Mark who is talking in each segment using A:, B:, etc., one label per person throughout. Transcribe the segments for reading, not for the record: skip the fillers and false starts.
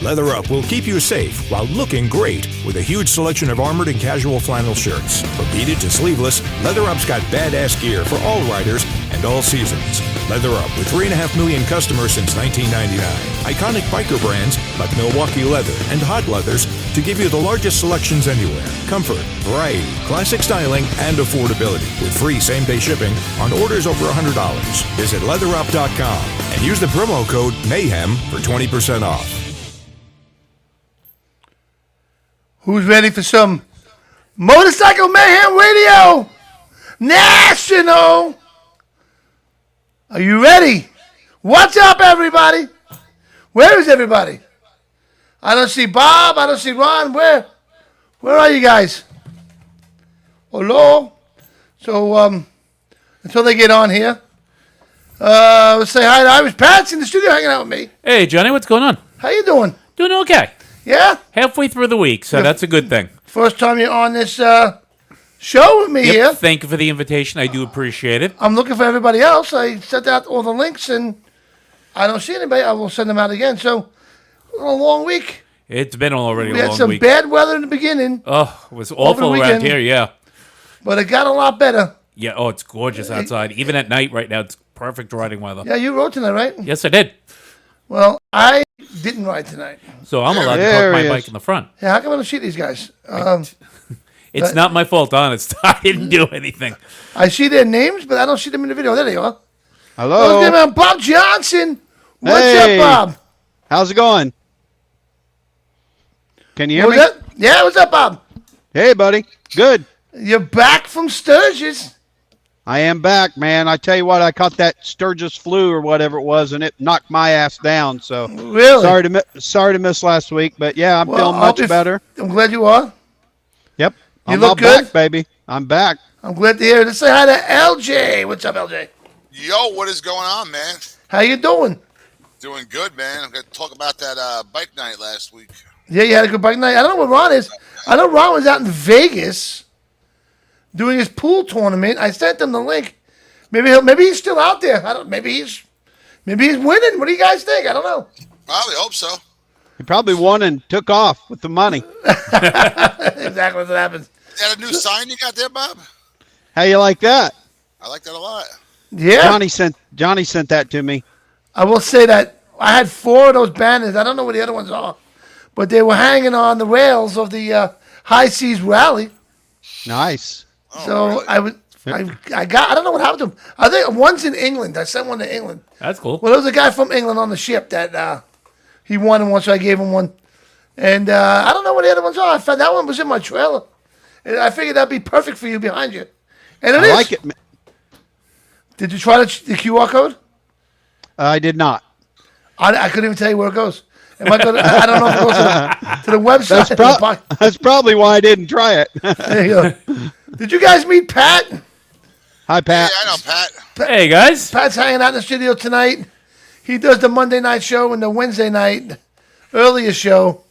A: Leather Up will keep you safe while looking great with a huge selection of armored and casual flannel shirts. From beaded to sleeveless, Leather Up's got badass gear for all riders and all seasons. Leather Up with 3.5 million customers since 1999. Iconic biker brands like Milwaukee Leather and Hot Leathers to give you the largest selections anywhere. Comfort, variety, classic styling, and affordability with free same-day shipping on orders over $100. Visit leatherup.com and use the promo code MAYHEM for 20% off.
B: Who's ready for some Motorcycle Mayhem Radio National? Are you ready? What's up, everybody? Where is everybody? I don't see Bob. I don't see Ron. Where are you guys? Hello? So, until they get on here, let's say hi to Irish Pat's in the studio hanging out with me.
C: Hey, Johnny, what's going on?
B: How you doing?
C: Doing okay.
B: Yeah?
C: Halfway through the week, so that's a good thing.
B: First time you're on this show with me here.
C: Thank you for the invitation. I do appreciate it.
B: I'm looking for everybody else. I sent out all the links, and I don't see anybody. I will send them out again. So, a long week.
C: It's been already a long week.
B: We had some bad weather in the beginning.
C: Oh, it was awful around here, yeah.
B: But it got a lot better.
C: Yeah, oh, it's gorgeous outside. Even at night right now, it's perfect riding weather.
B: Yeah, you rode tonight, right?
C: Yes, I did.
B: Well, I didn't ride tonight.
C: So I'm allowed to park my bike in the front.
B: Yeah, how come I don't see these guys?
C: It's not my fault, honest. I didn't do anything.
B: I see their names, but I don't see them in the video. There they are.
D: Hello.
B: Look at Bob Johnson. What's
D: Hey.
B: up, Bob?
D: How's it going? Can you hear me?
B: What's up? Yeah, what's up, Bob?
D: Hey, buddy. Good.
B: You're back from Sturgis.
D: I am back, man. I tell you what, I caught that Sturgis flu or whatever it was, and it knocked my ass down. So
B: Really?
D: sorry to miss last week, but yeah, I'm feeling much better.
B: I'm glad you are.
D: Yep.
B: You
D: I'm
B: look
D: all
B: good?
D: back, baby. I'm back.
B: I'm glad to hear it. Let's say hi to LJ. What's up, LJ?
E: Yo, what is going on, man?
B: How you doing?
E: Doing good, man. I'm going to talk about that bike night last week.
B: Yeah, you had a good bike night. I don't know where Ron is. I know Ron was out in Vegas doing his pool tournament. I sent him the link. Maybe he's still out there. Maybe he's winning. What do you guys think? I don't know.
E: Probably hope so.
D: He probably won and took off with the money.
B: Exactly what happens.
E: Is that a new sign you got there, Bob?
D: How you like that?
E: I like that a lot.
B: Yeah.
D: Johnny sent that to me.
B: I will say that I had 4 of those banners. I don't know what the other ones are, but they were hanging on the rails of the High Seas Rally.
D: Nice.
B: So right. I don't know what happened to them. I think one's in England. I sent one to England.
C: That's cool.
B: Well, there was a guy from England on the ship that he wanted one, so I gave him one. And I don't know what the other ones are. I found that one was in my trailer. And I figured that'd be perfect for you behind you. And it is.
D: I like it.
B: Did you try the QR code?
D: I did not.
B: I couldn't even tell you where it goes. I don't know if it goes to the website.
D: That's probably why I didn't try it.
B: There you go. Did you guys meet Pat?
D: Hi, Pat.
E: Yeah, I know, Pat.
C: Hey, guys.
B: Pat's hanging out in the studio tonight. He does the Monday night show and the Wednesday night earlier show.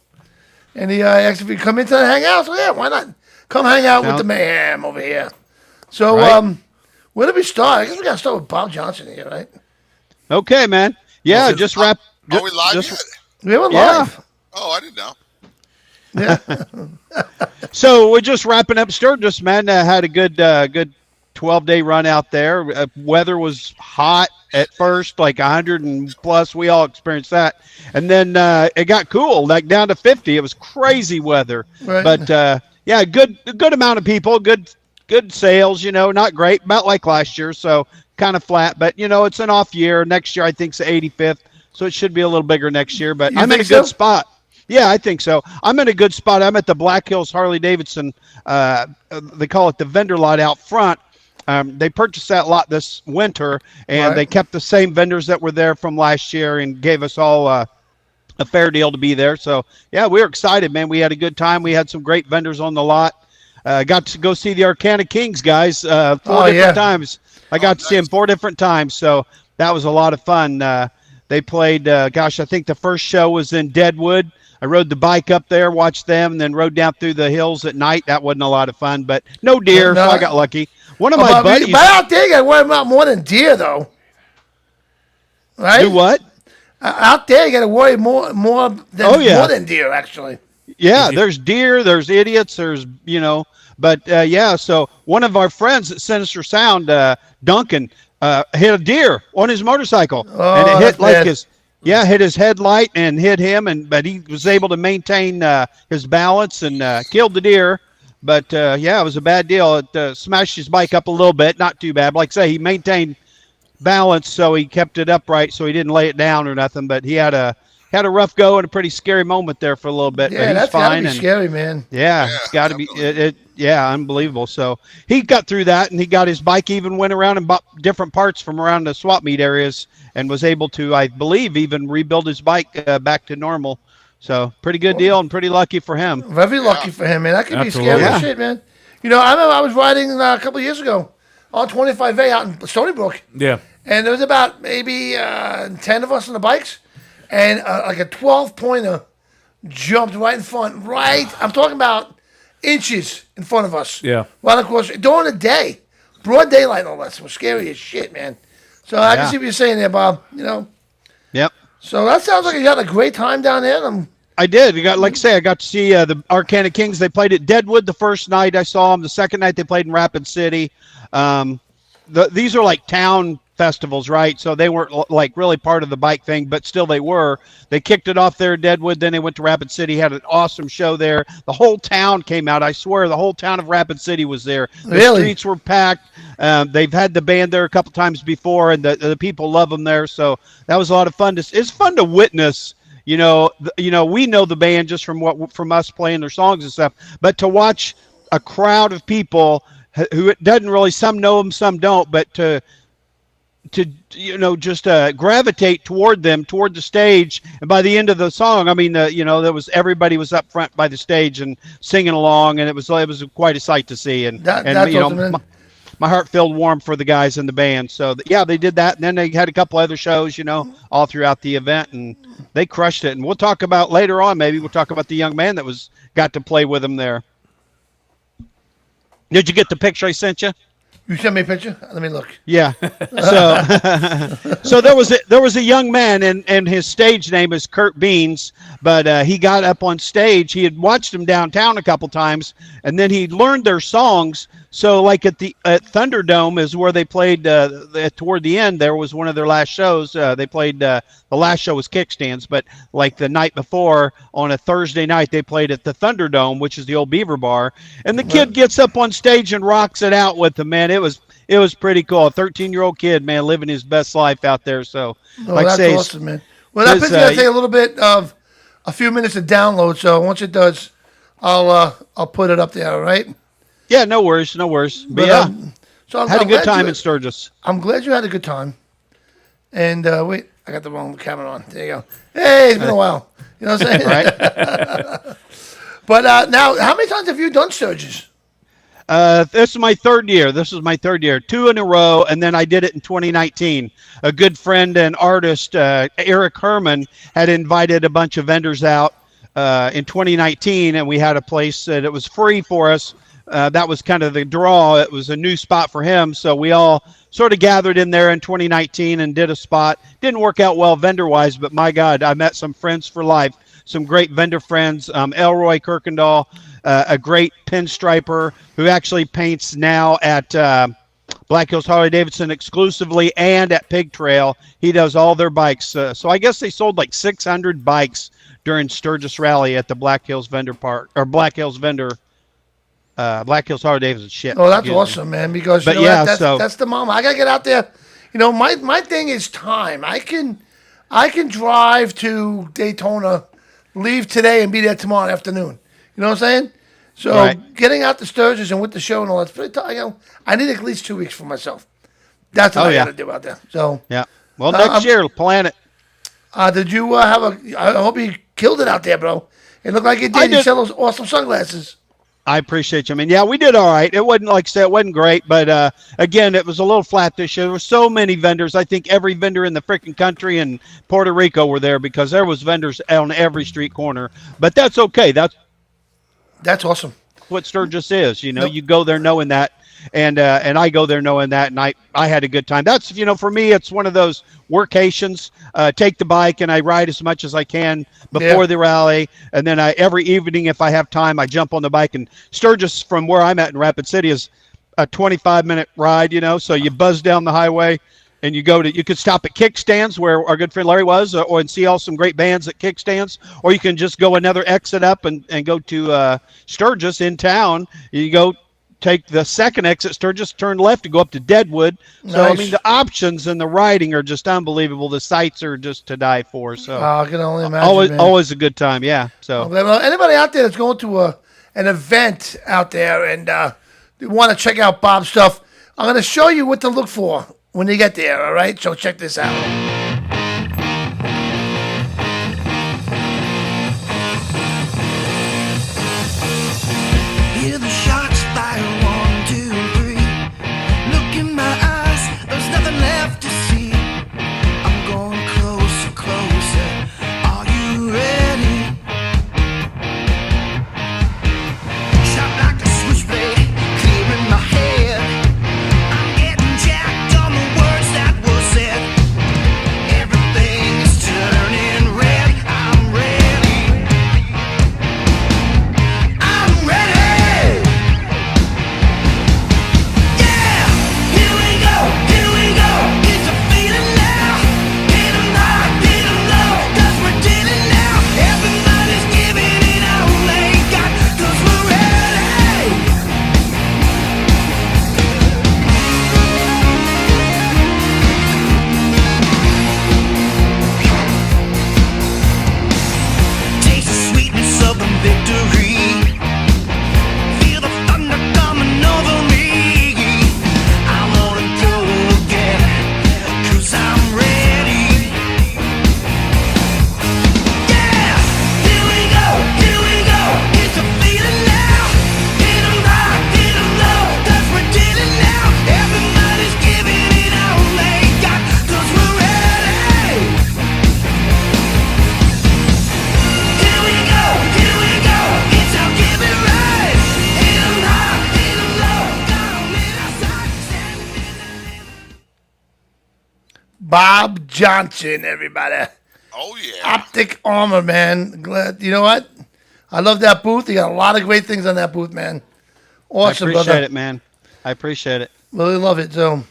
B: And he asked if he come in tonight and hang out. So, yeah, why not? Come hang out with the mayhem over here. So,
D: Right.
B: where do we start? I guess we got to start with Bob Johnson here, right?
D: Okay, man. Yeah, just wrap.
E: Are we live yet?
B: We were
D: Yeah.
B: live.
E: Oh, I didn't know.
B: Yeah.
D: So we're just wrapping up Sturgis, man. Had a good 12-day run out there. Weather was hot at first, like 100 and plus. We all experienced that. And then it got cool, like down to 50. It was crazy weather.
B: Right.
D: But, yeah, good amount of people, good sales, not great, about like last year, so kind of flat. But, it's an off year. Next year, I think, is the 85th, so it should be a little bigger next year. But I'm in a good spot. Yeah, I think so. I'm in a good spot. I'm at the Black Hills Harley-Davidson. They call it the vendor lot out front. They purchased that lot this winter, and they kept the same vendors that were there from last year and gave us all a fair deal to be there. So, yeah, we were excited, man. We had a good time. We had some great vendors on the lot. Got to go see the Arcana Kings guys 4 different times. I got to see them 4 different times, so that was a lot of fun. They played, I think the first show was in Deadwood. I rode the bike up there, watched them, and then rode down through the hills at night. That wasn't a lot of fun, but no deer, so I got lucky. One of my buddies.
B: But out there, you got to worry about more than deer, though. Right?
D: Do what?
B: Out there, you got to worry more than deer, actually.
D: Yeah, there's deer, there's idiots, there's, but so one of our friends at Sinister Sound, Duncan, hit a deer on his motorcycle. And it hit like hit his headlight and hit him, but he was able to maintain his balance and killed the deer. But it was a bad deal. It smashed his bike up a little bit, not too bad. Like I say, he maintained balance, so he kept it upright, so he didn't lay it down or nothing. But he had a rough go and a pretty scary moment there for a little bit.
B: Yeah,
D: but
B: that's
D: fine.
B: Gotta be scary, man.
D: Yeah, it's got to be unbelievable. So he got through that, and he got his bike, even went around and bought different parts from around the swap meet areas, and was able to, I believe, even rebuild his bike back to normal. So pretty good deal, and pretty lucky for him.
B: Very lucky for him, man. That could
C: Absolutely.
B: be scary as shit, man. I remember I was riding a couple of years ago on 25A out in Stony Brook.
C: Yeah.
B: And there was about maybe 10 of us on the bikes, and like a 12-pointer jumped right in front. I'm talking about inches in front of us.
C: Yeah.
B: Right across during the day, broad daylight, and all that. It was scary as shit, man. So I can see what you're saying there, Bob.
D: Yep.
B: So that sounds like you had a great time down there.
D: I did. I got to see the Arcana Kings. They played at Deadwood the first night I saw them. The second night they played in Rapid City. These are like town festivals, right? So they weren't like really part of the bike thing, but still they were. They kicked it off there at Deadwood, then they went to Rapid City, had an awesome show there. The whole town came out. I swear the whole town of Rapid City was there. The streets were packed. They've had the band there a couple times before, and the people love them there. So that was a lot of fun. It's fun to witness. We know the band just from us playing their songs and stuff, but to watch a crowd of people who it doesn't really, some know them, some don't, but to just gravitate toward the stage, and by the end of the song, I mean, there was everybody was up front by the stage and singing along, and it was quite a sight to see, and
B: that's awesome,
D: my heart felt warm for the guys in the band. So they did that, and then they had a couple other shows, all throughout the event, and they crushed it. And we'll talk about later on. Maybe we'll talk about the young man that got to play with them there. Did you get the picture I sent you?
B: You sent me a picture? Let me look.
D: Yeah. So there was a young man, and his stage name is Kurt Beans, but he got up on stage. He had watched them downtown a couple times, and then he learned their songs. So like at Thunderdome is where they played toward the end. There was one of their last shows. They played the last show was Kickstands, but like the night before on a Thursday night they played at the Thunderdome, which is the old Beaver Bar. And the kid gets up on stage and rocks it out with them, man. It was pretty cool. A 13-year-old kid, man, living his best life out there. So
B: that's awesome, man. Well, that picture's gonna take a little bit of a few minutes to download. So once it does, I'll put it up there. All right.
D: Yeah, no worries. But so had a good time in Sturgis.
B: I'm glad you had a good time. And wait, I got the wrong camera on. There you go. Hey, it's been a while. You know what I'm saying?
D: Right.
B: But now, how many times have you done Sturgis?
D: This is my third year. 2 in a row, and then I did it in 2019. A good friend and artist, Eric Herman, had invited a bunch of vendors out in 2019, and we had a place that it was free for us. That was kind of the draw. It was a new spot for him, so we all sort of gathered in there in 2019 and did a spot. Didn't work out well vendor-wise, but my God, I met some friends for life, some great vendor friends. Elroy Kirkendall, a great pinstriper who actually paints now at Black Hills Harley-Davidson exclusively and at Pig Trail. He does all their bikes. So I guess they sold like 600 bikes during Sturgis Rally at the Black Hills Vendor Park, or Black Hills Harley-Davidson shit.
B: Oh, that's awesome, man, because that's the mom. I got to get out there. My thing is time. I can drive to Daytona, leave today, and be there tomorrow afternoon. You know what I'm saying? So getting out to Sturgis and with the show and all that's pretty tough. I need at least 2 weeks for myself. That's what I got to do out there. So
D: yeah. Well, next year, plan it.
B: Did you have I hope you killed it out there, bro. It looked like you did. You sell those awesome sunglasses.
D: I appreciate you. I mean, yeah, we did all right. It wasn't, like I said, it wasn't great, but again, it was a little flat this year. There were so many vendors. I think every vendor in the freaking country and Puerto Rico were there because there was vendors on every street corner. But that's okay. That's
B: awesome.
D: what Sturgis is. You go there knowing that. and I go there knowing that, and I had a good time. That's, for me, it's one of those workations. Take the bike and I ride as much as I can before the rally, and then every evening, if I have time, I jump on the bike. And Sturgis, from where I'm at in Rapid City, is a 25-minute ride. So you buzz down the highway. And you could stop at kickstands where our good friend Larry was, and see some great bands at kickstands, or you can just go another exit up and go to Sturgis in town. You go take the second exit, Sturgis, turn left and go up to Deadwood. So,
B: Nice.
D: I mean, the options and the riding are just unbelievable. The sights are just to die for. So
B: I can only imagine, man.
D: always a good time, yeah. So
B: Well, anybody out there that's going to an event out there and you want to check out Bob's stuff, I'm going to show you what to look for when you get there, all right? So check this out.
F: Hear the shots fire, 1, 2, 3. Look in my eyes, there's nothing left to see. I'm going closer, closer. Are you ready? Shot like a switchblade, clearing my head. I'm getting jacked on the words that were said. Everything is turning red. I'm ready. I'm ready. Yeah, here we go, here we go. It's a feeling now. Get 'em high, get 'em low, 'cause we're dealing now. Everybody's giving it all they got, 'cause we're ready. Taste the sweetness of the victory. Feel the thunder coming over me. I wanna go again, 'cause I'm ready. Yeah, here we go, here we go. It's a feeling now. Get 'em high, get 'em low, 'cause we're dealing now. Everybody's giving it all they got, 'cause we're ready. Here we go, it's our give it right. Hit 'em high, hit 'em low, got 'em in our sights, standing in the
B: Bob Johnson, everybody.
E: Oh yeah.
B: Optic Armor, man. Glad. You know what? I love that booth. You got a lot of great things on that booth, man.
D: I
B: Awesome,
D: appreciate
B: brother.
D: it, man. I appreciate it.
B: Really love it. So,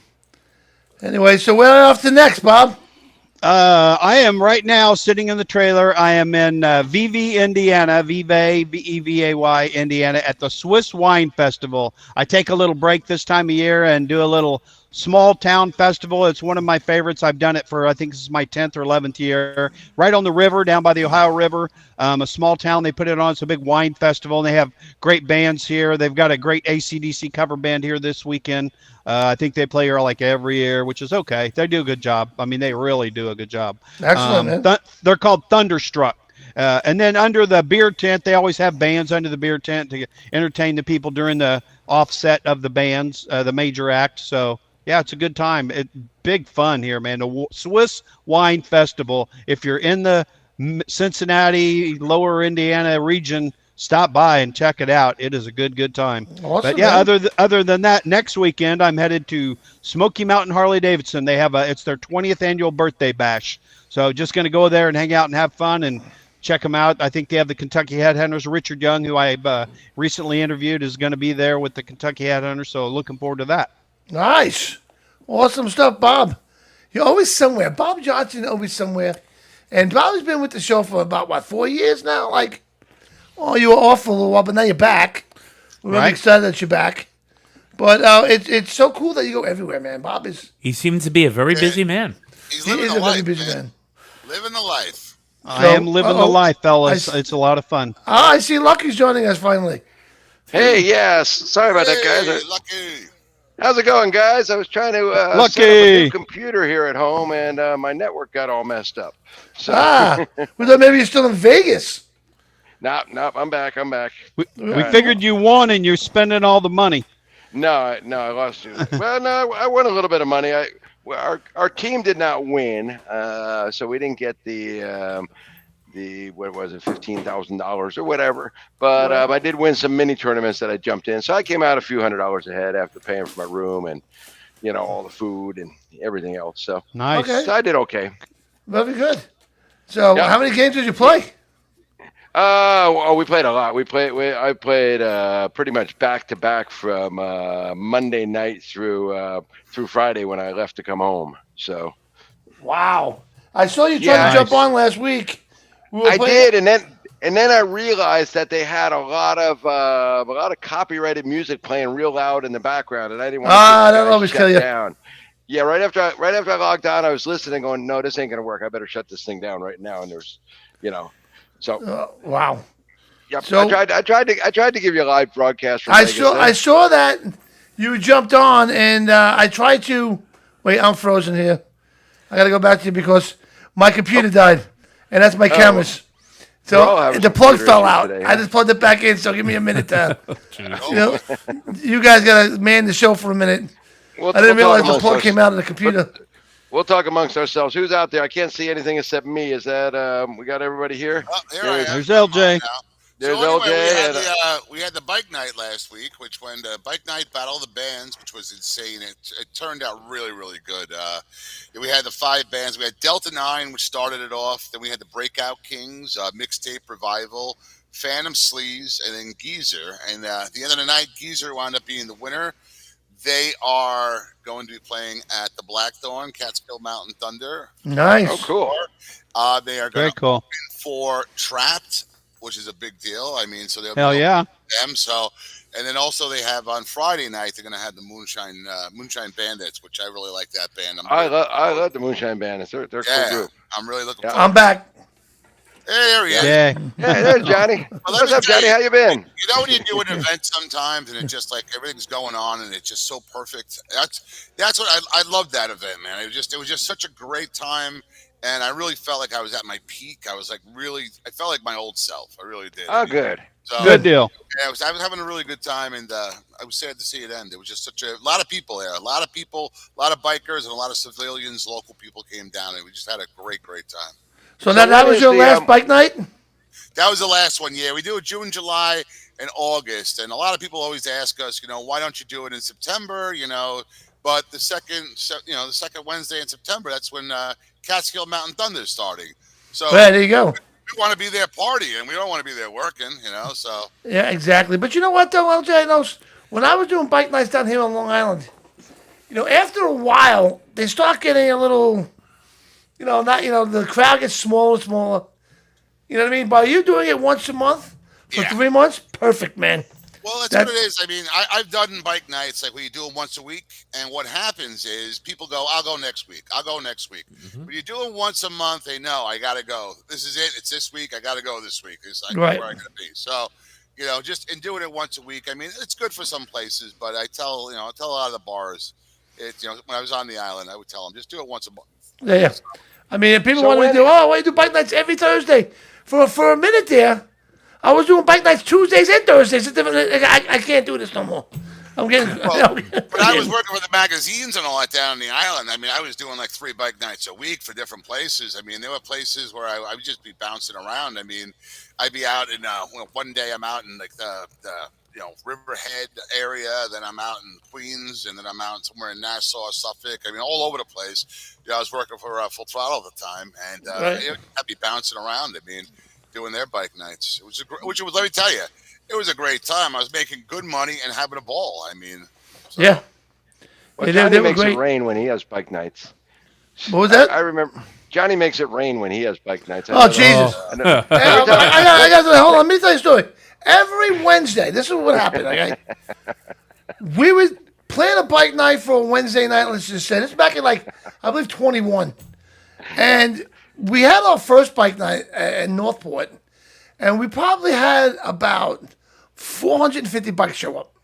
B: anyway, so where are we off to next, Bob?
D: I am right now sitting in the trailer. I am in Vevay, Indiana, Vevay, Vevay, Indiana, at the Swiss Wine Festival. I take a little break this time of year and do a little small town festival. It's one of my favorites. I've done it for, I think this is my 10th or 11th year. Right on the river, down by the Ohio River, a small town. They put it on. It's a big wine festival, and they have great bands here. They've got a great AC/DC cover band here this weekend. I think they play here like every year, which is okay. They do a good job. I mean, they really do a good job.
B: Excellent, man.
D: They're called Thunderstruck. And then under the beer tent, they always have bands under the beer tent to entertain the people during the offset of the bands, the major act. So, yeah, it's a good time. Big fun here, man. The Swiss Wine Festival. If you're in the Cincinnati, Lower Indiana region, stop by and check it out. It is a good time.
B: Awesome,
D: But yeah,
B: man.
D: other than that, next weekend I'm headed to Smoky Mountain Harley Davidson. They have it's their 20th annual birthday bash. So just going to go there and hang out and have fun and check them out. I think they have the Kentucky Headhunters. Richard Young, who I recently interviewed, is going to be there with the Kentucky Headhunters. So looking forward to that.
B: Nice. Awesome stuff, Bob. You're always somewhere. Bob Johnson, always somewhere. And Bob's been with the show for about, 4 years now? Like, oh, you were off for a little while, but now you're back. We're really
D: Right.
B: excited that you're back. But it's so cool that you go everywhere, man. Bob is
C: He seems to be a very busy man.
E: He's
B: he
E: living
B: is
E: the
B: a very
E: life,
B: busy
E: man.
B: man.
E: Living the life.
D: I am living the life, fellas.
B: I-
D: It's a lot of fun.
B: Ah, I see Lucky's joining us finally.
G: Hey, yes. Sorry about that, guys.
E: Hey, lucky.
G: How's it going, guys? I was trying to set up
D: Lucky.
G: a new computer here at home, and my network got all messed up. So,
B: We thought maybe you're still in Vegas.
G: nope, I'm back.
D: We figured you won and you're spending all the money.
G: No, I lost you. Well, no, I won a little bit of money. Our team did not win, so we didn't get the the what was it, $15,000 or whatever. But I did win some mini tournaments that I jumped in, so I came out a few $100s ahead after paying for my room and all the food and everything else. So
D: Nice.
B: Okay.
G: so I did okay.
B: Very good. So,
G: Yeah.
B: how many games did you play?
G: We played a lot. I played pretty much back to back from Monday night through Friday when I left to come home. So
B: Wow. I saw you try
G: Yeah.
B: to jump
D: Nice.
B: on last week. We were
G: I
B: playing-
G: did, and then I realized that they had a lot of copyrighted music playing real loud in the background, and I didn't want to
B: that'll always kill you.
G: down. Yeah, right after I logged on, I was listening, going, "No, this ain't gonna work. I better shut this thing down right now." And there's, so
B: Wow.
G: yep.
B: So-
G: I tried to give you a live broadcast from
B: I
G: Vegas
B: saw
G: there.
B: I saw that you jumped on, and I tried to. Wait, I'm frozen here. I got to go back to you because my computer died, and that's my cameras.
G: We're all
B: So
G: having
B: the
G: some
B: plug
G: computer
B: fell
G: issues
B: out.
G: today,
B: I
G: huh?
B: just plugged it back in. So give me a minute to. You guys got to man the show for a minute.
G: We'll,
B: I didn't
G: we'll talk
B: realize the
G: amongst
B: plug
G: us-
B: came out of the computer.
G: We'll talk amongst ourselves. Who's out there? I can't see anything except me. Is that we got everybody here?
E: Oh, there I am.
D: There's LJ.
E: Now.
G: There's
E: so anyway,
G: LJ.
E: we had the bike night last week, which went bike night battle of the bands, which was insane. It turned out really, really good. We had the 5 bands. We had Delta 9, which started it off. Then we had the Breakout Kings, Mixtape Revival, Phantom Sleaze, and then Geezer. And at the end of the night, Geezer wound up being the winner. They are going to be playing at the Blackthorn, Catskill Mountain Thunder.
B: Nice.
G: Oh, cool.
E: They are
D: Very
E: going
D: cool.
E: for Trapped, which is a big deal. I mean, so they'll
D: Hell
E: be
D: yeah.
E: them. So, and then also they have on Friday night they're going to have the Moonshine Bandits, which I really like that band.
G: I love the Moonshine Bandits. They're a cool
E: yeah,
G: group.
E: I'm really looking.
G: Yeah.
E: forward.
B: I'm back.
E: Hey, there he is.
D: Yeah.
G: Hey, there's Johnny.
E: let
G: What's
E: me
G: up,
E: tell
G: Johnny?
E: you-
G: How you been?
E: You know when you do an event sometimes and it's just like everything's going on and it's just so perfect. That's what I love that event, man. It was just such a great time, and I really felt like I was at my peak. I felt like my old self. I really did.
G: Oh, good.
E: So,
D: Good deal.
E: Yeah, I was having a really good time, and I was sad to see it end. It was just such a lot of people there, a lot of bikers, and a lot of civilians, local people came down, and we just had a great time.
B: So,
G: So
B: that
G: what
B: was
G: is
B: your
G: the,
B: last bike night?
E: That was the last one. Yeah, we do it June, July, and August, and a lot of people always ask us, why don't you do it in September? But the second Wednesday in September, that's when Catskill Mountain Thunder is starting. So
B: Well, there you go.
E: we want to be there partying. We don't want to be there working. So
B: Yeah, exactly. But you know what, though, LJ? When I was doing bike nights down here on Long Island, after a while, they start getting a little, the crowd gets smaller and smaller. You know what I mean? By you doing it once a month for
E: Yeah.
B: 3 months, perfect, man.
E: Well, that's
B: That-
E: what it is. I mean, I've done bike nights like where you do them once a week, and what happens is people go, "I'll go next week. I'll go next week." When you do it once a month, they know I got to go. This is it. It's this week. I got to go this week. It's like
B: Right.
E: where I got to be. So, just in doing it once a week. I mean, it's good for some places, but I tell a lot of the bars, when I was on the island, I would tell them just do it once a month.
B: Yeah. I mean, if people
G: So
B: want to
G: when-
B: do, why you do bike nights every Thursday? For a minute there, I was doing bike nights Tuesdays and Thursdays. It's different. I can't do this no more. I'm getting.
E: But I was working with the magazines and all that down on the island. I mean, I was doing like 3 bike nights a week for different places. I mean, there were places where I would just be bouncing around. I mean, I'd be out in one day I'm out in like the Riverhead area, then I'm out in Queens, and then I'm out somewhere in Nassau, Suffolk. I mean, all over the place. I was working for Full Throttle at the time, and
B: Right.
E: I'd be bouncing around. I mean, doing their bike nights. Let me tell you, it was a great time. I was making good money and having a ball. I mean, so.
B: Yeah.
G: Well,
B: Yeah,
G: Johnny
B: they were
G: makes
B: great.
G: it rain when he has bike nights.
B: What was that?
G: I remember Johnny makes it rain when he has bike nights. I
B: Oh,
G: know that.
B: Jesus.
G: I know-
B: I got hold on. Let me tell you a story. Every Wednesday, this is what happened. Okay, we would plan a bike night for a Wednesday night. Let's just say this is back in I believe 21, and we had our first bike night in Northport, and we probably had about 450 bikes show up,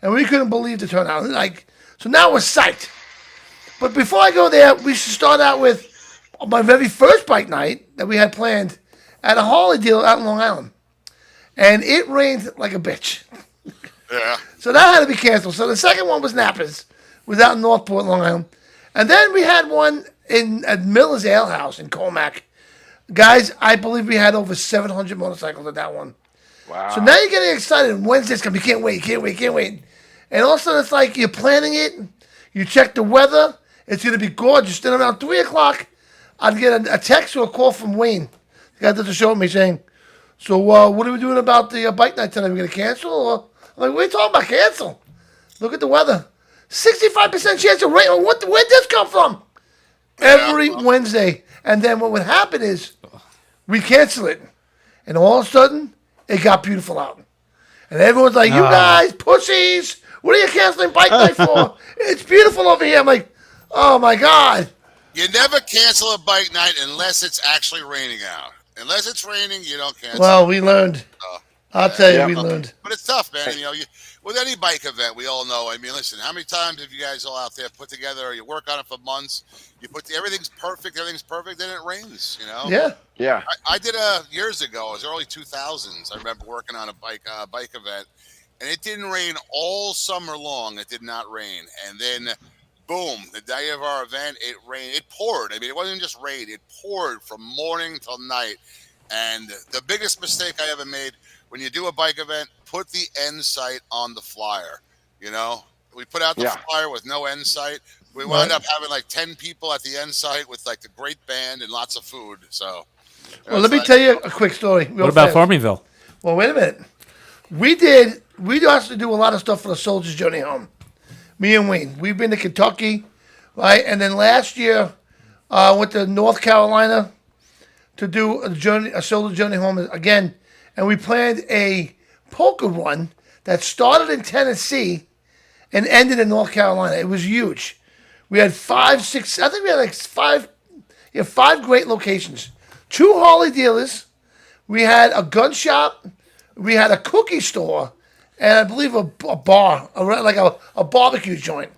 B: and we couldn't believe the turnout. So now we're psyched. But before I go there, we should start out with my very first bike night that we had planned at a Harley dealer out in Long Island. And it rained like a bitch.
E: Yeah.
B: So that had to be canceled. So the second one was Napa's, was out in Northport, Long Island. And then we had one at Miller's Ale House in Colmac. Guys, I believe we had over 700 motorcycles at that one.
G: Wow.
B: So now you're getting excited. Wednesday's coming. You can't wait, can't wait, can't wait. And all of a sudden, it's like you're planning it. You check the weather. It's going to be gorgeous. Then around 3 o'clock, I'd get a text or a call from Wayne. The guy that the show with me saying, so what are we doing about the bike night tonight? Are we going to cancel? Or? I'm like, what are you talking about cancel? Look at the weather. 65% chance of rain. Where'd this come from? Every Wednesday. And then what would happen is we cancel it. And all of a sudden, it got beautiful out. And everyone's like, you guys, pussies, what are you canceling bike night for? It's beautiful over here. I'm like, oh, my God.
E: You never cancel a bike night unless it's actually raining out. Unless it's raining, you don't cancel.
B: Well, we learned. I'll tell you, we learned.
E: But it's tough, man. You know, with any bike event, we all know. I mean, listen, how many times have you guys all out there put together, you work on it for months, everything's perfect, then it rains, you know?
B: Yeah.
G: Yeah.
E: I did years ago, it was early 2000s. I remember working on a bike event, and it didn't rain all summer long. It did not rain. And then, boom, the day of our event, it rained. It poured. I mean, it wasn't just rain. It poured from morning till night. And the biggest mistake I ever made, when you do a bike event, put the end sight on the flyer. You know, we put out the flyer with no end sight. We wound up having like 10 people at the end site with like the great band and lots of food. So,
B: well, let me tell you a quick story.
C: What about Farmingville?
B: Well, wait a minute. We also do a lot of stuff for the Soldier's Journey Home. Me and Wayne. We've been to Kentucky, right? And then last year, I went to North Carolina to do a Soldier's Journey Home again. And we planned a poker run that started in Tennessee and ended in North Carolina. It was huge. We had 5 great locations. 2 Harley dealers. We had a gun shop. We had a cookie store. And I believe a bar, a barbecue joint.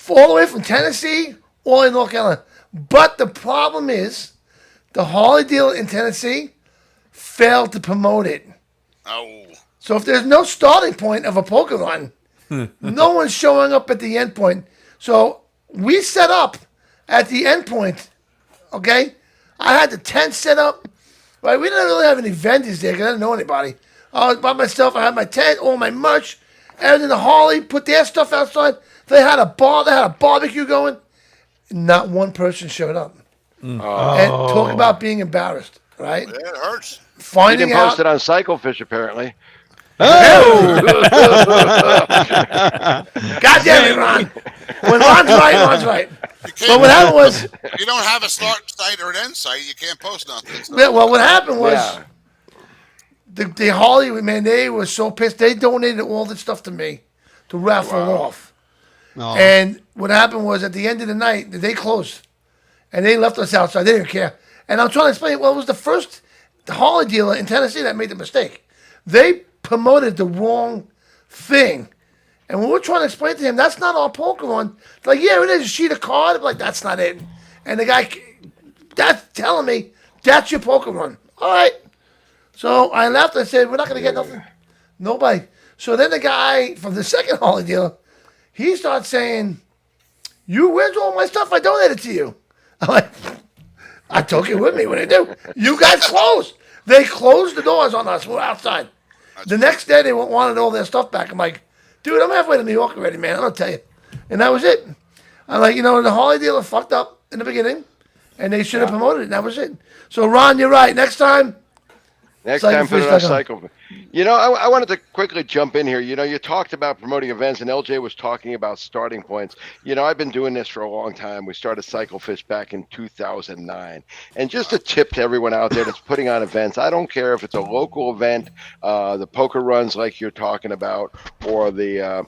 B: All the way from Tennessee all in North Carolina. But the problem is, the Harley dealer in Tennessee failed to promote it.
E: Oh.
B: So if there's no starting point of a poker run, no one's showing up at the end point. So we set up at the end point, okay? I had the tent set up. Right? We didn't really have any vendors there because I didn't know anybody. I was by myself. I had my tent, all my merch. Everything, the Harley, put their stuff outside. They had a bar. They had a barbecue going. Not one person showed up. And talk about being embarrassed, right?
E: Yeah, it hurts.
G: You didn't post it on Cyclefish, apparently.
B: Oh! God damn it, Ron. When Ron's right. But what happened was...
E: You don't have a start site or an end site, you can't post nothing. So.
B: Yeah, well, what happened was... The Harley, man, they were so pissed. They donated all this stuff to me to raffle off. Oh. And what happened was, at the end of the night, they closed. And they left us outside. They didn't care. And I'm trying to explain, well, it was the first Harley dealer in Tennessee that made the mistake. They promoted the wrong thing. And when we're trying to explain to him, that's not our poker run. Like, yeah, it is a sheet of card. I'm like, that's not it. And the guy, that's telling me, that's your poker run. All right. So I left. I said, we're not going to get nothing. Nobody. So then the guy from the second Harley dealer, he starts saying, where's all my stuff? I donated to you. I'm like, I took it with me. What did I do? You guys closed. They closed the doors on us. We're outside. The next day, they wanted all their stuff back. I'm like, dude, I'm halfway to New York already, man. I'll tell you. And that was it. I'm like, the Harley dealer fucked up in the beginning, and they should have promoted it, and that was it. So, Ron, you're right. Next time,
G: put it on Cycle. I wanted to quickly jump in here. You talked about promoting events, and LJ was talking about starting points. I've been doing this for a long time. We started Cyclefish back in 2009. And just a tip to everyone out there that's putting on events, I don't care if it's a local event, the poker runs like you're talking about, or the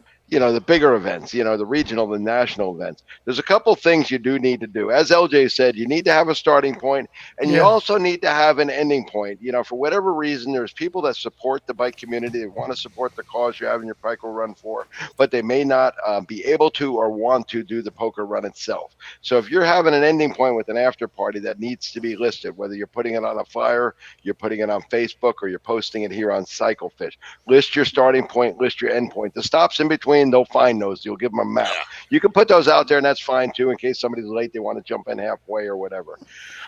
G: bigger events, the regional, the national events. There's a couple things you do need to do. As LJ said, you need to have a starting point, and you also need to have an ending point. For whatever reason, there's people that support the bike community. They want to support the cause you're having your bike run for, but they may not be able to or want to do the poker run itself. So if you're having an ending point with an after party, that needs to be listed, whether you're putting it on a flyer, you're putting it on Facebook, or you're posting it here on Cyclefish. List your starting point, list your end point. The stops in between, they'll find those. You'll give them a map. You can put those out there, and that's fine too, in case somebody's late, they want to jump in halfway or whatever.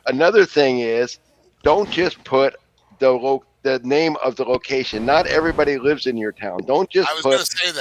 G: Another thing is, don't just put the name of the location. Not everybody lives in your town. Don't just
E: I was going to say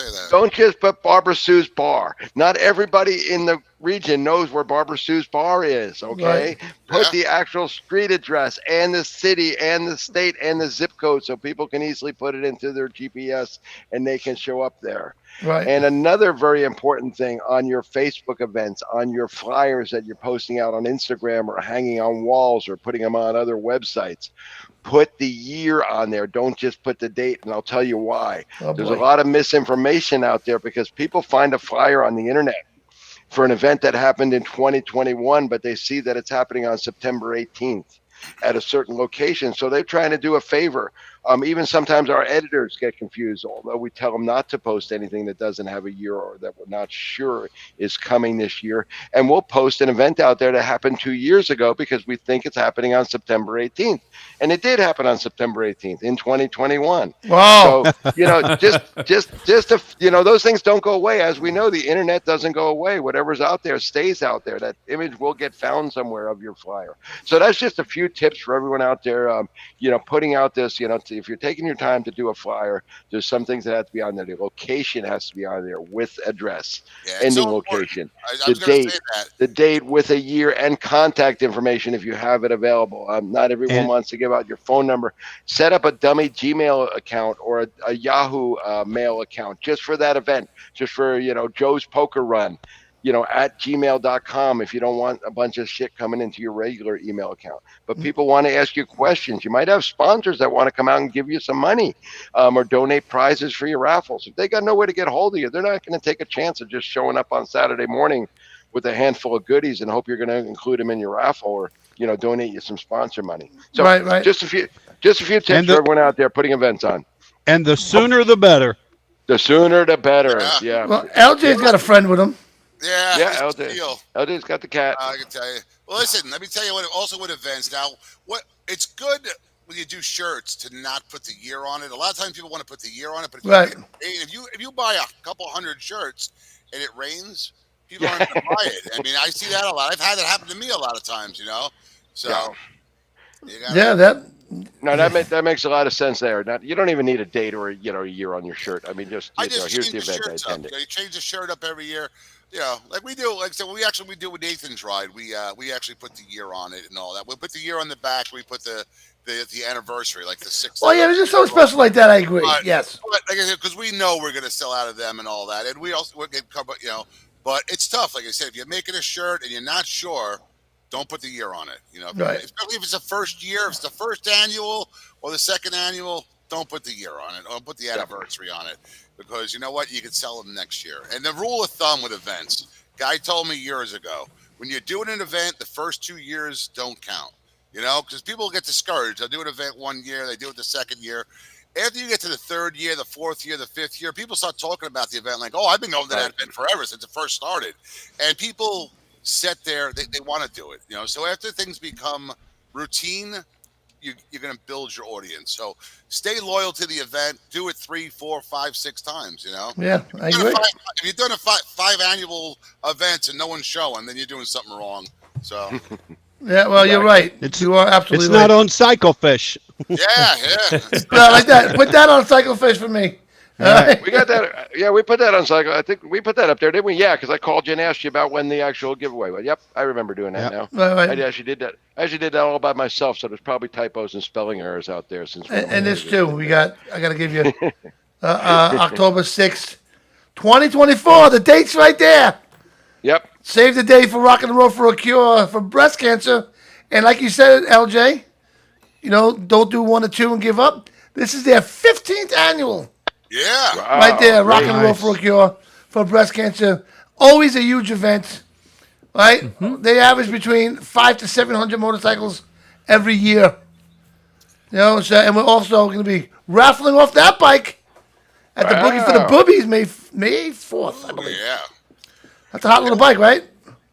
E: that.
G: Don't just put Barbara Sue's Bar. Not everybody in the region knows where Barbara Sue's Bar is, okay?
B: Right.
G: Put the actual street address and the city and the state and the zip code so people can easily put it into their GPS and they can show up there.
B: Right.
G: And another very important thing on your Facebook events, on your flyers that you're posting out on Instagram or hanging on walls or putting them on other websites, put the year on there. Don't just put the date, and I'll tell you why. There's a lot of misinformation out there because people find a flyer on the internet for an event that happened in 2021, but they see that it's happening on September 18th at a certain location. So they're trying to do a favor. Even sometimes our editors get confused, although we tell them not to post anything that doesn't have a year or that we're not sure is coming this year. And we'll post an event out there that happened 2 years ago because we think it's happening on September 18th. And it did happen on September 18th in 2021.
B: Wow.
G: So, those things don't go away. As we know, the internet doesn't go away. Whatever's out there stays out there. That image will get found somewhere of your flyer. So that's just a few tips for everyone out there, putting out this, if you're taking your time to do a flyer, there's some things that have to be on there. The location has to be on there with address, ending location, the date with a year, and contact information if you have it available. Not everyone wants to give out your phone number. Set up a dummy Gmail account or a Yahoo mail account just for that event, just for, Joe's Poker Run, at gmail.com if you don't want a bunch of shit coming into your regular email account. But people want to ask you questions. You might have sponsors that want to come out and give you some money or donate prizes for your raffles. If they got no way to get a hold of you, they're not going to take a chance of just showing up on Saturday morning with a handful of goodies and hope you're going to include them in your raffle or, donate you some sponsor money. So
B: right.
G: just a few tips for everyone out there putting events on.
D: And the sooner the better.
G: The sooner the better. Yeah.
B: Well, LJ's got a friend with him.
E: Yeah,
G: LJ's got the cat.
E: I can tell you. Well, listen, let me tell you what events. Now, it's good when you do shirts to not put the year on it. A lot of times people want to put the year on it, but if you buy a couple hundred shirts and it rains, people aren't going to buy it. I mean, I see that a lot. I've had it happen to me a lot of times, So,
G: that makes a lot of sense there. You don't even need a date or a year on your shirt. I mean, here's the event I attended.
E: You change the shirt up every year. Like we do. Like so, we do with Nathan's ride. We actually put the year on it and all that. We put the year on the back. We put the anniversary, like the 6th.
B: Well, it's just so special like that. I agree. Yes.
E: But like I said, because we know we're going to sell out of them and all that, and we also get covered. But it's tough. Like I said, if you're making a shirt and you're not sure, don't put the year on it.
B: Right.
E: Especially if it's the first year, if it's the first annual or the second annual, don't put the year on it. Don't put the anniversary on it. Because you know what? You can sell them next year. And the rule of thumb with events, guy told me years ago, when you're doing an event, the first 2 years don't count. Because people get discouraged. They'll do an event 1 year, they do it the second year. After you get to the third year, the fourth year, the fifth year, people start talking about the event like, oh, I've been going to that event forever since it first started. And people sit there, they want to do it. So after things become routine, you're going to build your audience. So stay loyal to the event. Do it 3, 4, 5, 6 times.
B: Yeah, I agree.
E: If you've done 5 annual events and no one's showing, then you're doing something wrong. So.
B: Yeah, well, you're right. You are absolutely
D: right. It's not on Cyclefish.
E: Yeah.
B: No, like that. Put that on Cyclefish for me.
G: Right. We got that. Yeah, we put that on Cycle. I think we put that up there, didn't we? Yeah, because I called you and asked you about when the actual giveaway was. Yep, I remember doing that now.
B: Right.
G: I actually did that. I actually did that all by myself, so there's probably typos and spelling errors out there.
B: And this too. I got to give you October 6th, 2024. The date's right there.
G: Yep.
B: Save the day for Rock and Roll for a Cure for breast cancer. And like you said, LJ, don't do 1 or 2 and give up. This is their 15th annual.
E: Yeah.
G: Wow,
B: right there, Rock and Roll for a Cure for breast cancer. Always a huge event, right? Mm-hmm. They average between 500 to 700 motorcycles every year. And we're also going to be raffling off that bike at the Boogie for the Boobies May 4th, I believe.
E: Yeah.
B: That's a hot little bike, right?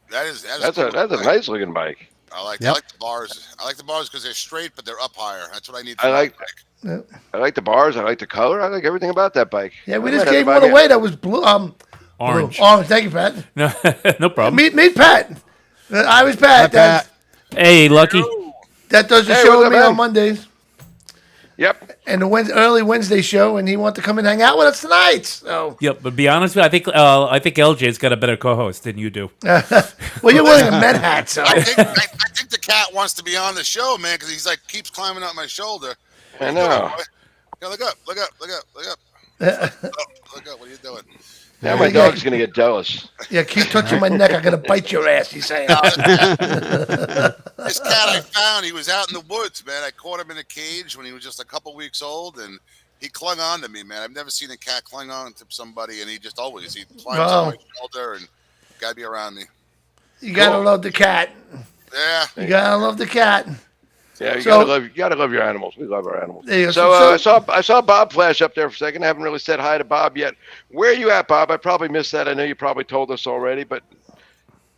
E: That's
G: a nice looking bike.
E: I like the bars. I like the bars because they're straight, but they're up higher. That's what I need.
G: I like the bars. I like the color. I like everything about that bike.
B: Yeah, we just gave one away that was blue.
C: Orange.
B: Blue. Orange. Thank you, Pat.
C: No problem.
B: Meet Pat. I was Pat.
C: Hi, Pat. Hey, Lucky.
B: That does the
G: Hey,
B: show
G: what's
B: with
G: up,
B: me
G: man?
B: on Mondays.
G: Yep.
B: And the early Wednesday show, and he wanted to come and hang out with us tonight. So,
C: Yep, but be honest with you, I think LJ's got a better co-host than you do.
B: well, you're wearing a Met hat, so
E: I think the cat wants to be on the show, man, because he's like keeps climbing up my shoulder. What
G: I
E: are you doing,
G: know.
E: boy? Yeah, look up, look up, look up, look up. Look up. What are you doing?
G: Now my dog's gonna get jealous.
B: yeah, keep touching my neck. I'm gonna bite your ass. He's saying.
E: This cat I found, he was out in the woods, man. I caught him in a cage when he was just a couple weeks old, and he clung on to me, man. I've never seen a cat cling on to somebody, and he climbs on my shoulder and gotta be around me.
B: You gotta love the cat.
E: Yeah.
B: You gotta love the cat.
G: Yeah, you
B: So-
G: gotta love your animals. We love our animals.
B: There you go.
G: So I saw Bob flash up there for a second. I haven't really said hi to Bob yet. Where are you at, Bob? I probably missed that. I know you probably told us already, but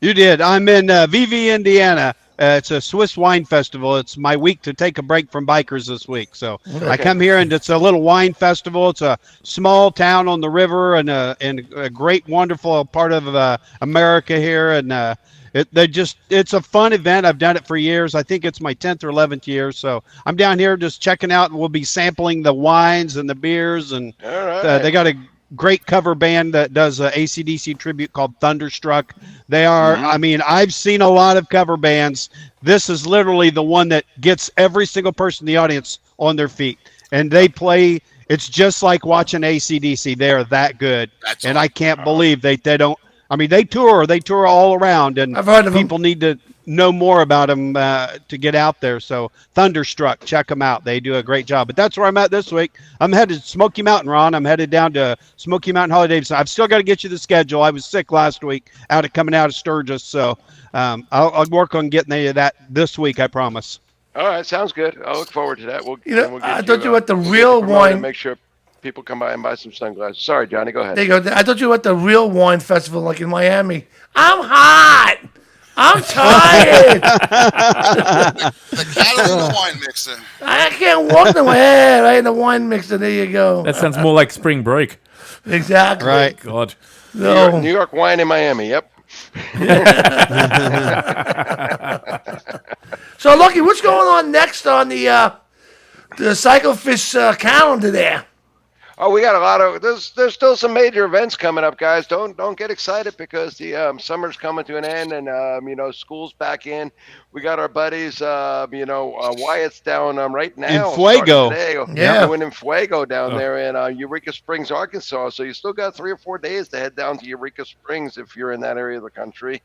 D: You did. I'm in VV, Indiana. It's a Swiss wine festival. It's my week to take a break from bikers this week. So I come here, and it's a little wine festival. It's a small town on the river, and a great, wonderful part of America here. And it's a fun event. I've done it for years. I think it's my 10th or 11th year. So I'm down here just checking out, and we'll be sampling the wines and the beers. And
G: all right.
D: they got a great cover band that does a AC/DC tribute called Thunderstruck. They are, I mean, I've seen a lot of cover bands. This is literally the one that gets every single person in the audience on their feet. And they play, it's just like watching AC/DC. They are that good. And I can't believe they don't, I mean, they tour all around, and
B: I've heard of 'em.
D: people need to know more about them to get out there. So Thunderstruck, check them out. They do a great job. But that's where I'm at this week. I'm headed to Smoky Mountain, Ron. I'm headed down to Smoky Mountain Holiday Davidson. I've still got to get you the schedule. I was sick last week coming out of Sturgis. So I'll work on getting that this week, I promise.
G: All right, sounds good. I look forward to that. We'll get
B: I thought you were at the
G: we'll
B: real
G: get you promoted and
B: wine.
G: make sure people come by and buy some sunglasses. Sorry, Johnny, go ahead.
B: There you go. I thought you were at the real wine festival, like in Miami. I'm hot. I'm tired.
E: The Catalina wine mixer.
B: I can't walk nowhere. Right in the wine mixer. There you go.
C: That sounds more like spring break.
B: Exactly.
D: Right.
C: God.
B: No.
G: New York wine in Miami. Yep.
B: So, Lucky, what's going on next on the Cyclefish calendar there?
G: Oh, we got a lot of. There's still some major events coming up, guys. Don't get excited because the summer's coming to an end, and school's back in. We got our buddies. Wyatt's down right now
D: In Fuego.
G: Today.
B: Yeah.
G: Doing in Fuego down there in Eureka Springs, Arkansas. So you still got 3 or 4 days to head down to Eureka Springs if you're in that area of the country.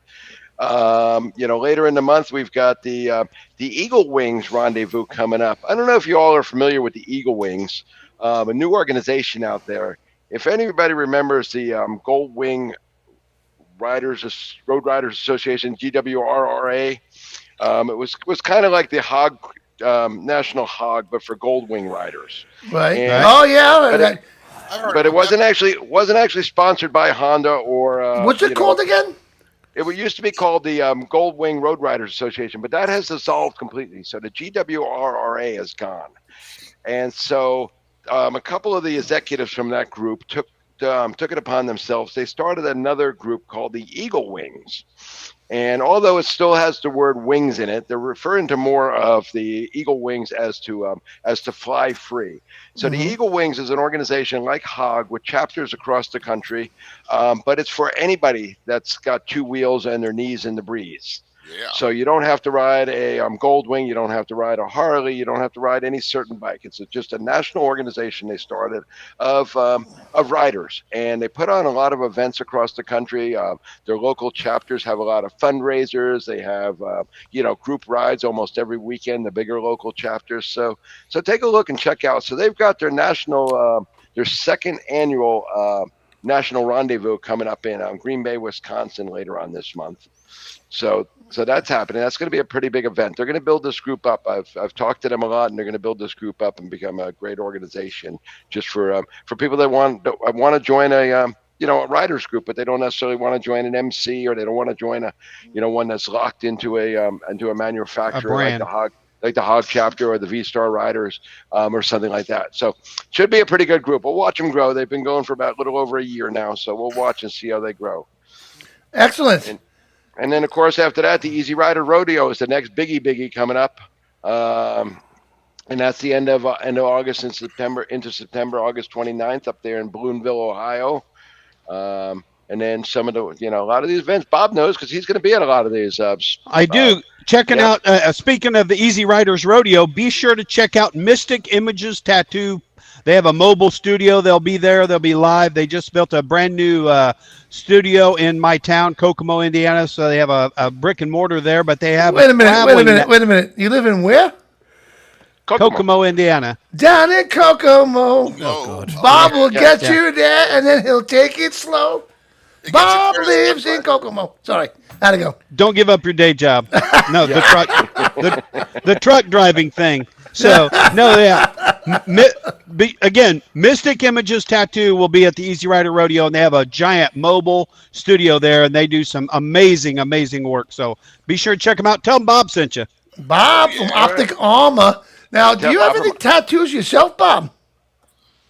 G: Later in the month we've got the Eagle Wings Rendezvous coming up. I don't know if you all are familiar with the Eagle Wings. A new organization out there. If anybody remembers the Gold Wing Road Riders Association, GWRRA, it was kind of like the Hog National Hog, but for Gold Wing riders.
B: Right.
G: And-
B: Oh, yeah.
G: But it wasn't actually sponsored by Honda or.
B: What's it called again?
G: It used to be called the Gold Wing Road Riders Association, but that has dissolved completely. So the GWRRA is gone, and so. A couple of the executives from that group took it upon themselves. They started another group called the Eagle Wings. And although it still has the word wings in it, they're referring to more of the Eagle Wings as to fly free. So the Eagle Wings is an organization like HOG with chapters across the country, but it's for anybody that's got 2 wheels and their knees in the breeze.
E: Yeah.
G: So you don't have to ride a Gold Wing, you don't have to ride a Harley, you don't have to ride any certain bike. It's just a national organization they started of riders, and they put on a lot of events across the country. Their local chapters have a lot of fundraisers. They have group rides almost every weekend. The bigger local chapters. So take a look and check out. So they've got their their second annual national rendezvous coming up in Green Bay, Wisconsin later on this month. So that's happening. That's going to be a pretty big event. They're going to build this group up. I've talked to them a lot, and they're going to build this group up and become a great organization just for people that want to join a riders group, but they don't necessarily want to join an MC, or they don't want to join one that's locked into a manufacturer like the Hog chapter or the V-Star Riders or something like that. So should be a pretty good group. We'll watch them grow. They've been going for about a little over a year now, so we'll watch and see how they grow.
B: Excellent.
G: And then, of course, after that, the Easy Rider Rodeo is the next biggie coming up. And that's the end of August and September into September, August 29th up there in Boonville, Ohio. And then some of the, a lot of these events, Bob knows because he's going to be at a lot of these.
D: I do. Checking out, speaking of the Easy Riders Rodeo, be sure to check out Mystic Images Tattoo. They have a mobile studio. They'll be there. They'll be live. They just built a brand new studio in my town, Kokomo, Indiana. So they have a brick and mortar there, but they have
B: Wait a minute. You live in where?
D: Kokomo, Indiana.
B: Down in Kokomo.
E: Oh,
B: Bob will get you there, and then he'll take it slow. Bob lives in Kokomo. Sorry, how'd it go?
D: Don't give up your day job. No, the truck driving thing. So again, Mystic Images Tattoo will be at the Easy Rider Rodeo, and they have a giant mobile studio there, and they do some amazing work. So be sure to check them out. Tell them Bob sent you.
B: Bob from Optic Armor. Now, do you have any tattoos yourself, Bob?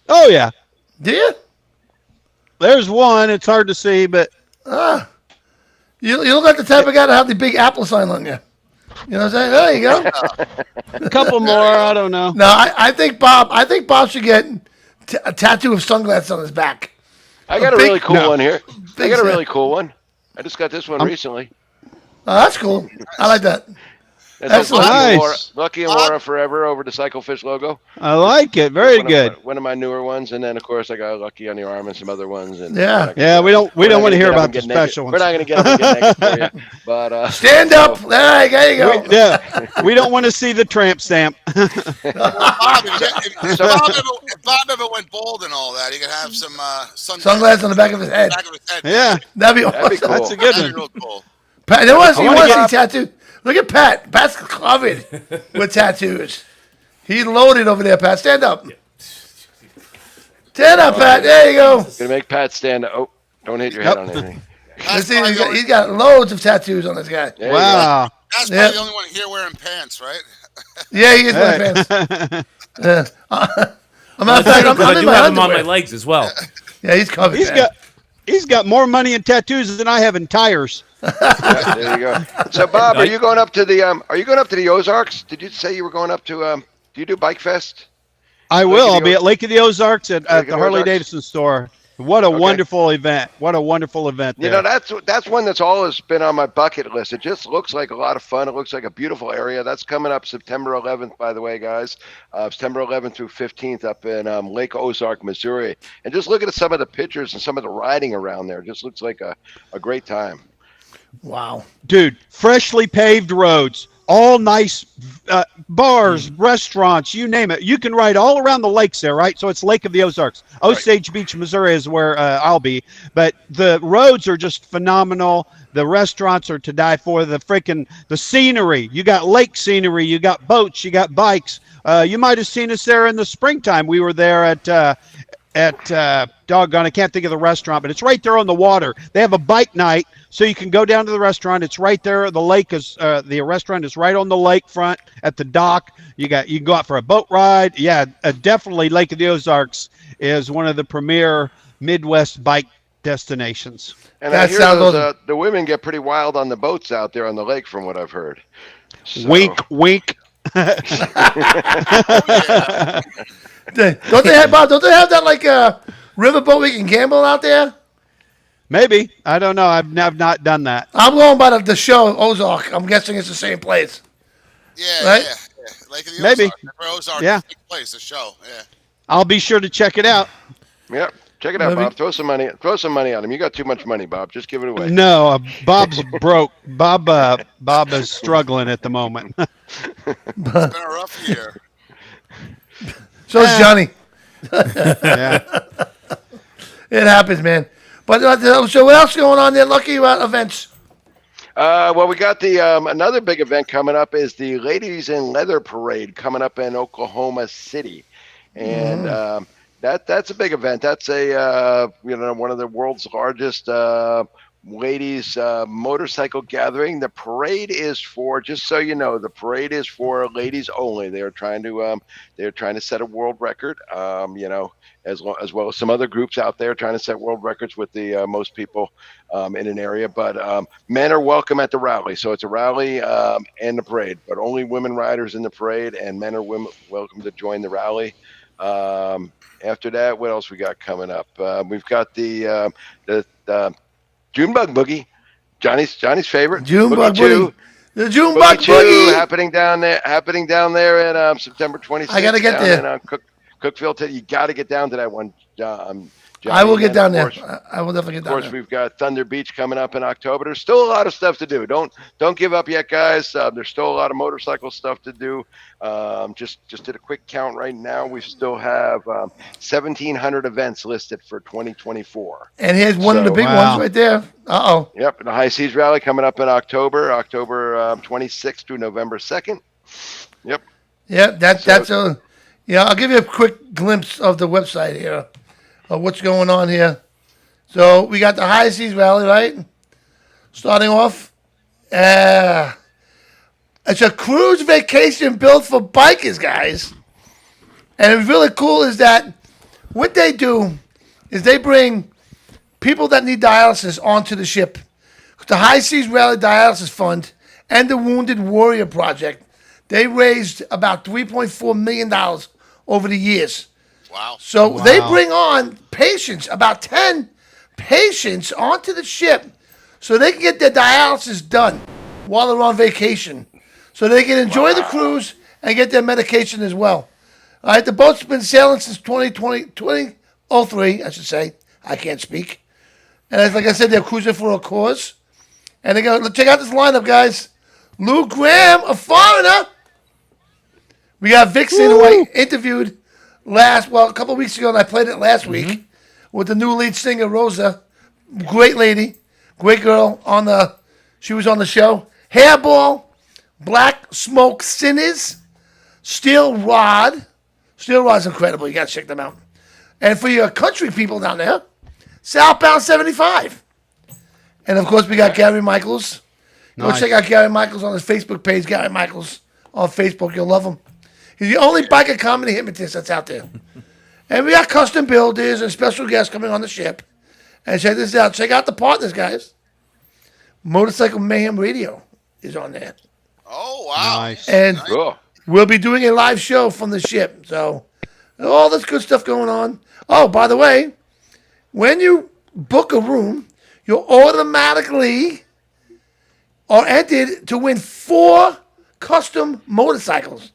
D: Oh yeah,
B: Do you?
D: there's one. It's hard to see, but
B: You look like the type of guy to have the big Apple sign on you. You know what I'm saying? There you go.
D: a couple more. I don't know.
B: No, I think Bob should get a tattoo of sunglasses on his back.
G: I got a really cool
D: No.
G: one here. I got a
B: fan.
G: really cool one. I just got this one recently.
B: Oh, that's cool. I like that.
G: It's
B: Excellent.
D: Nice.
G: Lucky and Laura Forever over the Cyclefish logo.
D: I like it. Very good.
G: One of my newer ones, and then of course I got Lucky on the arm and some other ones. And
B: Yeah.
D: Yeah, we don't want to hear about the
G: the
D: special
G: We're
D: ones.
G: not going to get up and get naked for you, but
B: Stand up. There you go.
D: Yeah, we don't want to see the tramp stamp.
E: Bob, if Bob ever went bald and all that, he could have some
B: Sunglasses on the back of his head.
D: Yeah,
B: That'd be
G: that'd be
B: awesome.
G: cool.
D: that's a good
E: That'd be
D: one.
E: real cool.
B: Pat, you want to
D: wanna
B: see tattoo? Look at Pat. Pat's covered with tattoos. He's loaded over there, Pat. Stand up. Stand up, Pat. There you go.
G: Gonna make Pat stand up. Oh, don't hit your head on anything.
B: Let's see, he's got loads of tattoos on this guy.
G: There you go.
D: Wow.
E: That's
B: Yep.
E: probably the only one here wearing pants, right?
B: Yeah, he is wearing pants. I'm not
C: I
B: I'm
C: do
B: in my
C: have them on my
B: underwear.
C: legs as well.
B: Yeah, he's covered.
D: He's got more money in tattoos than I have in tires.
G: Yeah, there you go. So Bob, are you going up to the Ozarks? Did you say you were going up to do you do Bike Fest?
D: I will. I'll be at Lake of the Ozarks at
G: of
D: the
G: the
D: Harley
G: Ozarks?
D: Davidson store. What a wonderful event. What a wonderful event there.
G: You know, that's one that's always been on my bucket list. It just looks like a lot of fun. It looks like a beautiful area. That's coming up September 11th, by the way, guys. September 11th through 15th up in Lake Ozark, Missouri. And just looking at some of the pictures and some of the riding around there, it just looks like a great time.
B: Wow.
D: Dude, freshly paved roads, all nice bars, restaurants, you name it. You can ride all around the lakes there, right? So it's Lake of the Ozarks. Osage Beach, Missouri is where I'll be. But the roads are just phenomenal. The restaurants are to die for. The scenery. You got lake scenery. You got boats. You got bikes. You might have seen us there in the springtime. We were there at doggone, I can't think of the restaurant, but it's right there on the water. They have a bike night, so you can go down to the restaurant. It's right there. The lake is the restaurant is right on the lakefront at the dock. You can go out for a boat ride. Yeah, definitely Lake of the Ozarks is one of the premier Midwest bike destinations.
G: And
B: That
G: I hear
B: sounds
G: the women get pretty wild on the boats out there on the lake, from what I've heard. So,
D: Wink, wink.
B: Don't they have that like riverboat we can gamble out there?
D: Maybe. I don't know. I've not done that.
B: I'm going by the show Ozark. I'm guessing it's the same place.
E: Yeah,
B: Right?
E: yeah. Lake of the
D: Maybe.
E: Ozark. Where Ozark
D: Yeah.
E: takes place, the show. Yeah.
D: I'll be sure to check it out.
G: Yep. Check it out,
B: Maybe.
G: Bob. Throw some money on him. You got too much money, Bob. Just give it away.
D: No, Bob's broke. Bob is struggling at the moment.
E: It's been a rough year.
B: So is Johnny.
D: Yeah.
B: It happens, man. But so what else going on there? Lucky events.
G: Well, we got the another big event coming up is the Ladies in Leather Parade coming up in Oklahoma City, and that's a big event. That's one of the world's largest ladies motorcycle gathering. The parade is for, just so you know, the parade is for ladies only. They're trying to set a world record. As well as some other groups out there trying to set world records with the most people in an area. But men are welcome at the rally. So it's a rally and the parade, but only women riders in the parade, and men are welcome to join the rally. After that, what else we got coming up? We've got the June Bug Boogie, Johnny's favorite.
B: June Bug Boogie. The June
G: Boogie
B: Bug Boogie
G: happening down there at September 26th.
B: I gotta get there.
G: Cookville, you got to get down to that one, Johnny.
B: I will get down there. I will definitely get down there.
G: Of course, we've got Thunder Beach coming up in October. There's still a lot of stuff to do. Don't give up yet, guys. There's still a lot of motorcycle stuff to do. Just did a quick count right now. We still have 1,700 events listed for 2024.
B: And here's one of the big ones right there. Uh-oh.
G: Yep, the High Seas Rally coming up in October 26th through November 2nd. Yep.
B: Yeah, that's a... Yeah, I'll give you a quick glimpse of the website here, of what's going on here. So we got the High Seas Rally, right? Starting off, it's a cruise vacation built for bikers, guys. And it's really cool is that what they do is they bring people that need dialysis onto the ship. The High Seas Rally Dialysis Fund and the Wounded Warrior Project, they raised about $3.4 million over the years.
E: Wow.
B: So they bring on patients, about 10 patients onto the ship so they can get their dialysis done while they're on vacation. So they can enjoy the cruise and get their medication as well. All right, the boat's been sailing since 2003, I should say. I can't speak. And as, like I said, they're cruising for a cause. And they go, check out this lineup, guys. Lou Graham, a foreigner. We got Vixen, who I interviewed a couple of weeks ago, and I played it last week with the new lead singer, Rosa. Great lady, great girl. She was on the show. Hairball, Black Smoke Sinners, Steel Rod. Steel Rod's incredible. You got to check them out. And for your country people down there, Southbound 75. And, of course, we got Gary Michaels. Go check out Gary Michaels on his Facebook page, Gary Michaels on Facebook. You'll love him. He's the only biker comedy hypnotist that's out there. And we got custom builders and special guests coming on the ship. And check this out. Check out the partners, guys. Motorcycle Mayhem Radio is on there.
E: Oh, wow.
D: Nice.
B: And
G: Cool.
B: we'll be doing a live show from the ship. So all this good stuff going on. Oh, by the way, when you book a room, you'll automatically are entered to win 4 custom motorcycles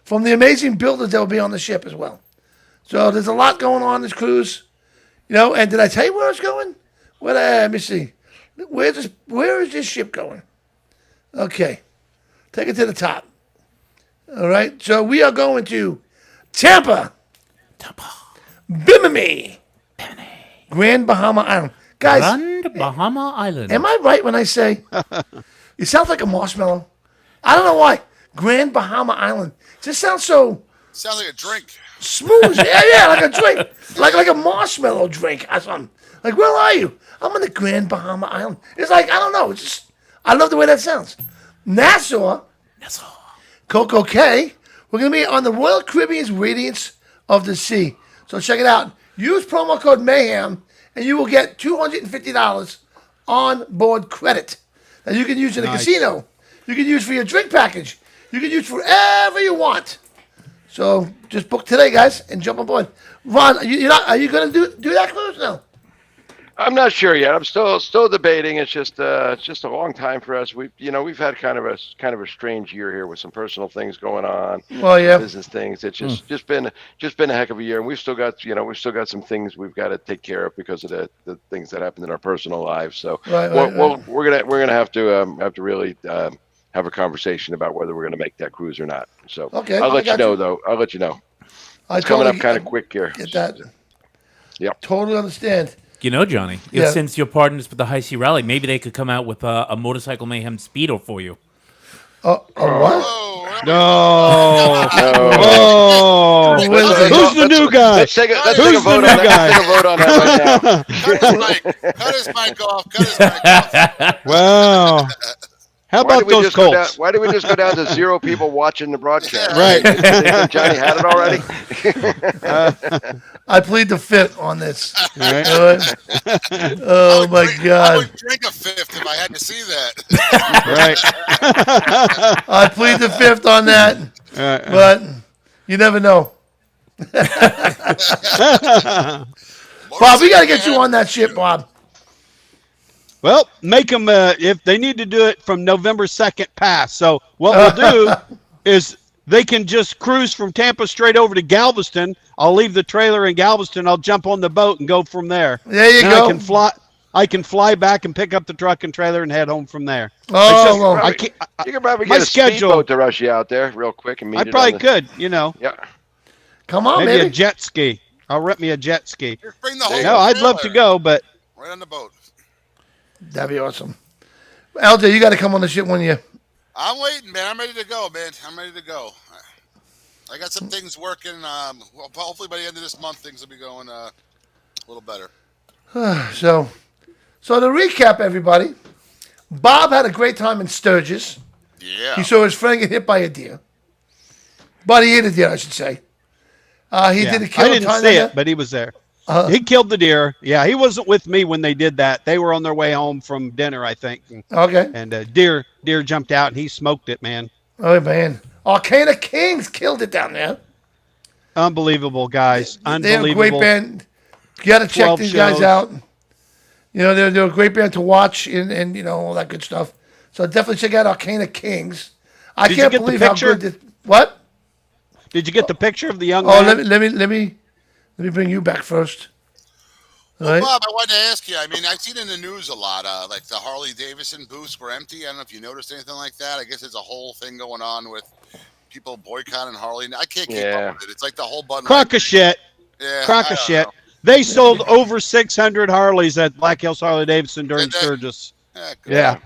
B: from the amazing builders that will be on the ship as well. So there's a lot going on this cruise. And did I tell you where it's going? Let me see. Where is this ship going? Okay. Take it to the top. All right. So we are going to Tampa. Bimini. Grand Bahama Island. Guys.
C: Grand Bahama Island.
B: Am I right when I say it sounds like a marshmallow? I don't know why. Grand Bahama Island. Just sounds so
E: Sounds like a drink.
B: smooth. yeah, like a drink. Like a marshmallow drink or something. Like, where are you? I'm on the Grand Bahama Island. It's like, I don't know. It's just, I love the way that sounds. Nassau. Coco Cay. We're going to be on the Royal Caribbean's Radiance of the Sea. So check it out. Use promo code Mayhem, and you will get $250 on board credit that you can use in a casino. You can use for your drink package. You can use for whatever you want. So just book today, guys, and jump on board. Ron, are you going to do that cruise? No.
G: I'm not sure yet. I'm still debating. It's just a long time for us. We've had kind of a strange year here with some personal things going on.
B: Well, yeah.
G: Business things. It's just been a heck of a year, and we've still got some things we've got to take care of because of the things that happened in our personal lives. So we're gonna have to really have a conversation about whether we're gonna make that cruise or not. So
B: Okay,
G: I'll let
B: I
G: you
B: got
G: know
B: you.
G: though. I'll let you know.
B: It's
G: Coming up kind of quick here.
B: Get that.
G: Yep.
B: Totally understand.
C: Johnny,
B: Yeah.
C: since you're partners with the High Sea Rally, maybe they could come out with a Motorcycle Mayhem Speedo for you.
B: What?
E: Oh,
D: No.
G: No.
D: Oh. Who's the new guy?
G: Let's take a
D: Who's
G: vote
D: the
G: on
D: new
G: that.
D: guy?
G: Let's take a vote on that right now.
E: Cut his mic off. Cut his mic off.
D: Wow. How about those Colts?
G: Why did we just go down to 0 people watching the broadcast?
D: Right.
G: They think Johnny had it already.
B: I plead the fifth on this.
D: Right.
B: Oh my
E: I
B: God!
E: would drink a fifth if I had to see that.
D: Right.
B: I plead the fifth on that, but you never know. Bob, we gotta get you on that shit, Bob.
D: Well, make them, if they need to do it from November 2nd past. So what we'll do is they can just cruise from Tampa straight over to Galveston. I'll leave the trailer in Galveston. I'll jump on the boat and go from there.
B: There you go.
D: I can fly back and pick up the truck and trailer and head home from there.
B: Oh, well.
G: You can probably
D: my
G: get a
D: schedule-
G: speedboat to rush you out there real quick and meet
D: I
G: it
D: probably
G: on the-
D: could, you know.
G: Yeah.
B: Come on,
D: Maybe
B: baby.
D: a jet ski. I'll rent me a jet ski.
E: Just bring the whole
D: No, I'd love to
E: trailer
D: go, but
E: right on the boat.
B: That'd be awesome. LJ, you got to come on the shit when you.
E: I'm waiting, man. I'm ready to go, man. I'm ready to go. I got some things working. Well, hopefully by the end of this month, things will be going a little better.
B: So to recap, everybody, Bob had a great time in Sturgis.
E: Yeah.
B: He saw his friend get hit by a deer. But he hit a deer, I should say. He
D: yeah.
B: did a kill
D: I didn't
B: time
D: see
B: on
D: it,
B: that.
D: but he was there. He killed the deer. Yeah, he wasn't with me when they did that. They were on their way home from dinner, I think.
B: Okay.
D: And deer jumped out and he smoked it, man.
B: Oh, man. Arcana Kings killed it down there.
D: Unbelievable, guys.
B: They're a
D: Unbelievable.
B: great band. You got to check
D: 12
B: these guys
D: shows.
B: out. You know, they're a great band to watch and you know, all that good stuff. So definitely check out Arcana Kings. I
D: Did you
B: can't
D: get the
B: believe how
D: picture?
B: good this. What?
D: Did you get the picture of the young
B: Oh,
D: man?
B: let me bring you back first. All
E: Well,
B: right.
E: Bob, I wanted to ask you. I mean, I've seen in the news a lot, like the Harley Davidson booths were empty. I don't know if you noticed anything like that. I guess there's a whole thing going on with people boycotting Harley. I can't keep up with it. It's like the whole Bud
D: Crock
E: Light
D: of shit.
E: Yeah,
D: Crock
E: I
D: of
E: don't
D: shit.
E: know.
D: They sold over 600 Harleys at Black Hills Harley Davidson during
E: Did they?
D: Sturgis.
E: Good.
D: Yeah.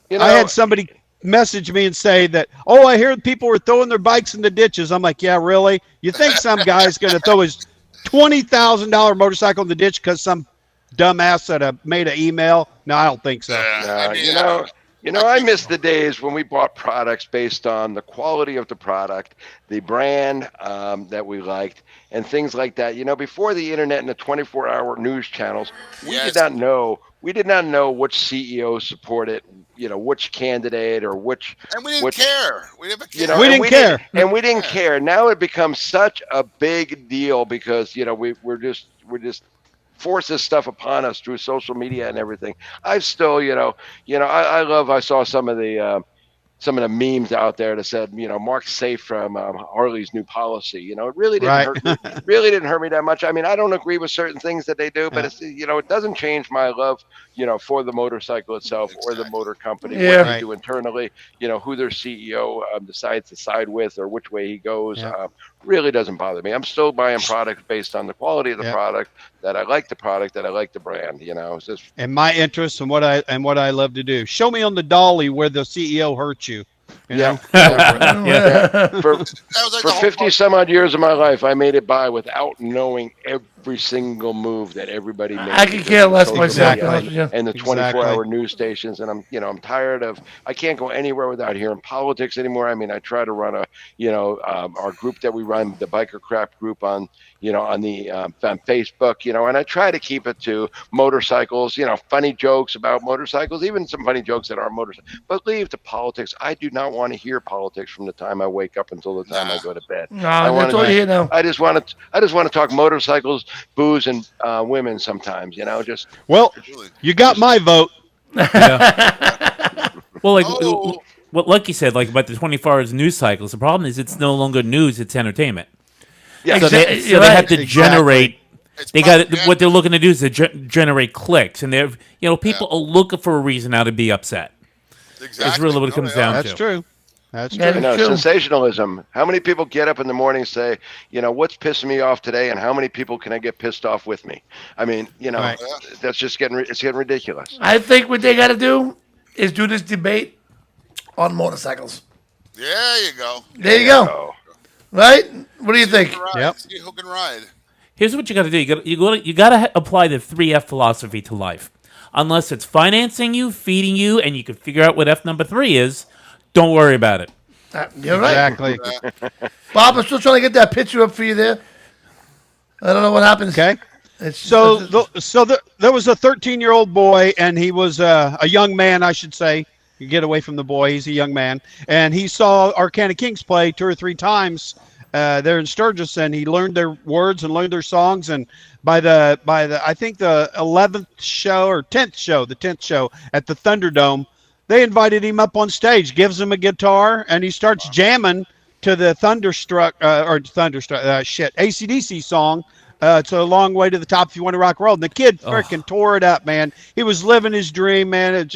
G: You know,
D: I had somebody message me and say that, oh, I hear people were throwing their bikes in the ditches. I'm like, yeah, really? You think some guy's going to throw his $20,000 motorcycle in the ditch because some dumbass that made an email? No, I don't think so.
E: Yeah, I mean,
G: I miss the days when we bought products based on the quality of the product, the brand that we liked, and things like that. You know, before the internet and the 24-hour news channels, we
E: Yes.
G: did not know. We did not know which CEO supported, you know, which candidate or which.
E: and we didn't care. We didn't care.
G: You know,
D: We
G: and
D: didn't care.
G: and we didn't care. Now it becomes such a big deal because you know we're just force this stuff upon us through social media and everything. I still, I saw some of the memes out there that said, you know, Mark's safe from Harley's new policy. You know, it really didn't
D: Right.
G: hurt me. Really didn't hurt me that much. I mean, I don't agree with certain things that they do, but it's, you know, it doesn't change my love, you know, for the motorcycle itself or the motor company,
B: Yeah.
G: what they
D: Right.
G: do internally, you know, who their CEO decides to side with or which way he goes.
D: Yeah.
G: Really doesn't bother me. I'm still buying products based on the quality of the
D: Yeah.
G: product, that I like the product, that I like the brand. You know, it's just
D: And my interests and what I love to do. Show me on the dolly where the CEO hurt you. You know?
G: for
E: That was like
G: for
E: the whole
G: 50 some odd years of my life, I made it by without knowing every single move that everybody made.
B: I could care less
G: Social
B: myself.
G: media
B: honest with you.
G: And the 24-hour
D: Exactly.
G: news stations, and I'm tired of. I can't go anywhere without hearing politics anymore. I mean, I try to run our group that we run, the Biker Crap group on Facebook, and I try to keep it to motorcycles, funny jokes about motorcycles, even some funny jokes that are motorcycles, but leave the politics. I do not want to hear politics from the time I wake up until the time I go to bed.
B: No, that's all you hear now.
G: I just want to talk motorcycles, booze, and women sometimes, just
D: Well,
E: Really.
D: you got my vote.
C: Well, like
E: Oh.
C: what Lucky said, like about the 24 hours news cycles. The problem is it's no longer news; it's entertainment.
G: yeah.
C: So they
B: You're
C: have
B: right.
C: to
D: Exactly.
C: generate.
E: It's
C: They got
E: propaganda.
C: what they're looking to do is to generate clicks, and they're people are looking for a reason now to be upset.
E: Exactly.
C: It's really what it
E: No,
C: comes
E: they are.
C: down
D: That's
C: to.
D: true. That's
B: Yeah.
D: true.
G: I know,
B: True.
G: sensationalism. How many people get up in the morning and say, what's pissing me off today, and how many people can I get pissed off with me? I mean,
D: Right.
G: that's just getting ridiculous.
B: I think what they got to do is do this debate on motorcycles.
E: There you go.
B: There you go.
G: Oh,
B: Right? What do you think?
D: Yep.
E: See who can ride.
C: Here's what you got to do. You got to apply the 3F philosophy to life. Unless it's financing you, feeding you, and you can figure out what F number 3 is, don't worry about it.
B: You're right.
D: Exactly.
B: Bob, I'm still trying to get that picture up for you there. I don't know what happens.
D: Okay. So there was a 13-year-old boy, and he was a young man, I should say. You get away from the boy; he's a young man, and he saw Arcana Kings play 2 or 3 times there in Sturgis, and he learned their words and learned their songs. And by the I think the 11th show or 10th show at the Thunderdome, they invited him up on stage, gives him a guitar, and he starts jamming to the AC/DC song. It's a long way to the top if you want to rock and roll. And the kid freaking tore it up, man. He was living his dream, man. It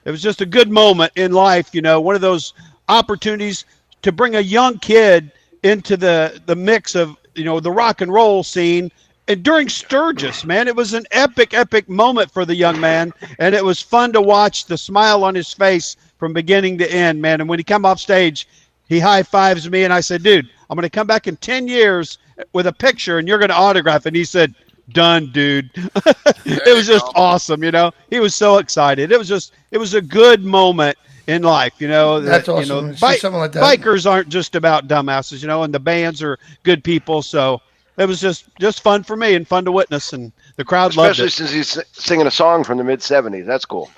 D: was just a good moment in life, one of those opportunities to bring a young kid into the mix of, the rock and roll scene. And during Sturgis, man, it was an epic moment for the young man. And it was fun to watch the smile on his face from beginning to end, man. And when he come off stage, he high-fives me, and I said, dude, I'm going to come back in 10 years with a picture, and you're going to autograph it. And he said, done, dude. It was just awesome, He was so excited. It was a good moment in life,
B: That's awesome. Something like that.
D: Bikers aren't just about dumbasses, and the bands are good people. So it was just fun for me and fun to witness, and the crowd loved it.
G: Especially since he's singing a song from the mid-'70s. That's cool.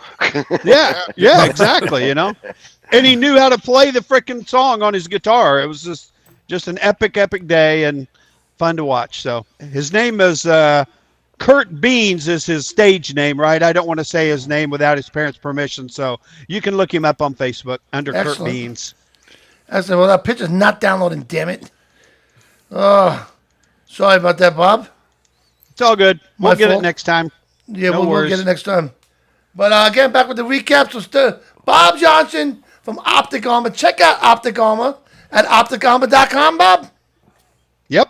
D: Yeah, exactly, And he knew how to play the freaking song on his guitar. It was just an epic day and fun to watch. So his name is Kurt Beans is his stage name, right? I don't want to say his name without his parents' permission. So you can look him up on Facebook under
B: Excellent.
D: Kurt Beans.
B: Excellent. Well, that picture's not downloading, damn it. Oh, sorry about that, Bob.
D: It's all good. We'll get
B: fault.
D: it next time.
B: Yeah,
D: No
B: we'll
D: worries.
B: get it next time. But again, back with the recap. So Bob Johnson from Optic Armor. Check out Optic Armor at opticarmor.com, Bob.
D: Yep.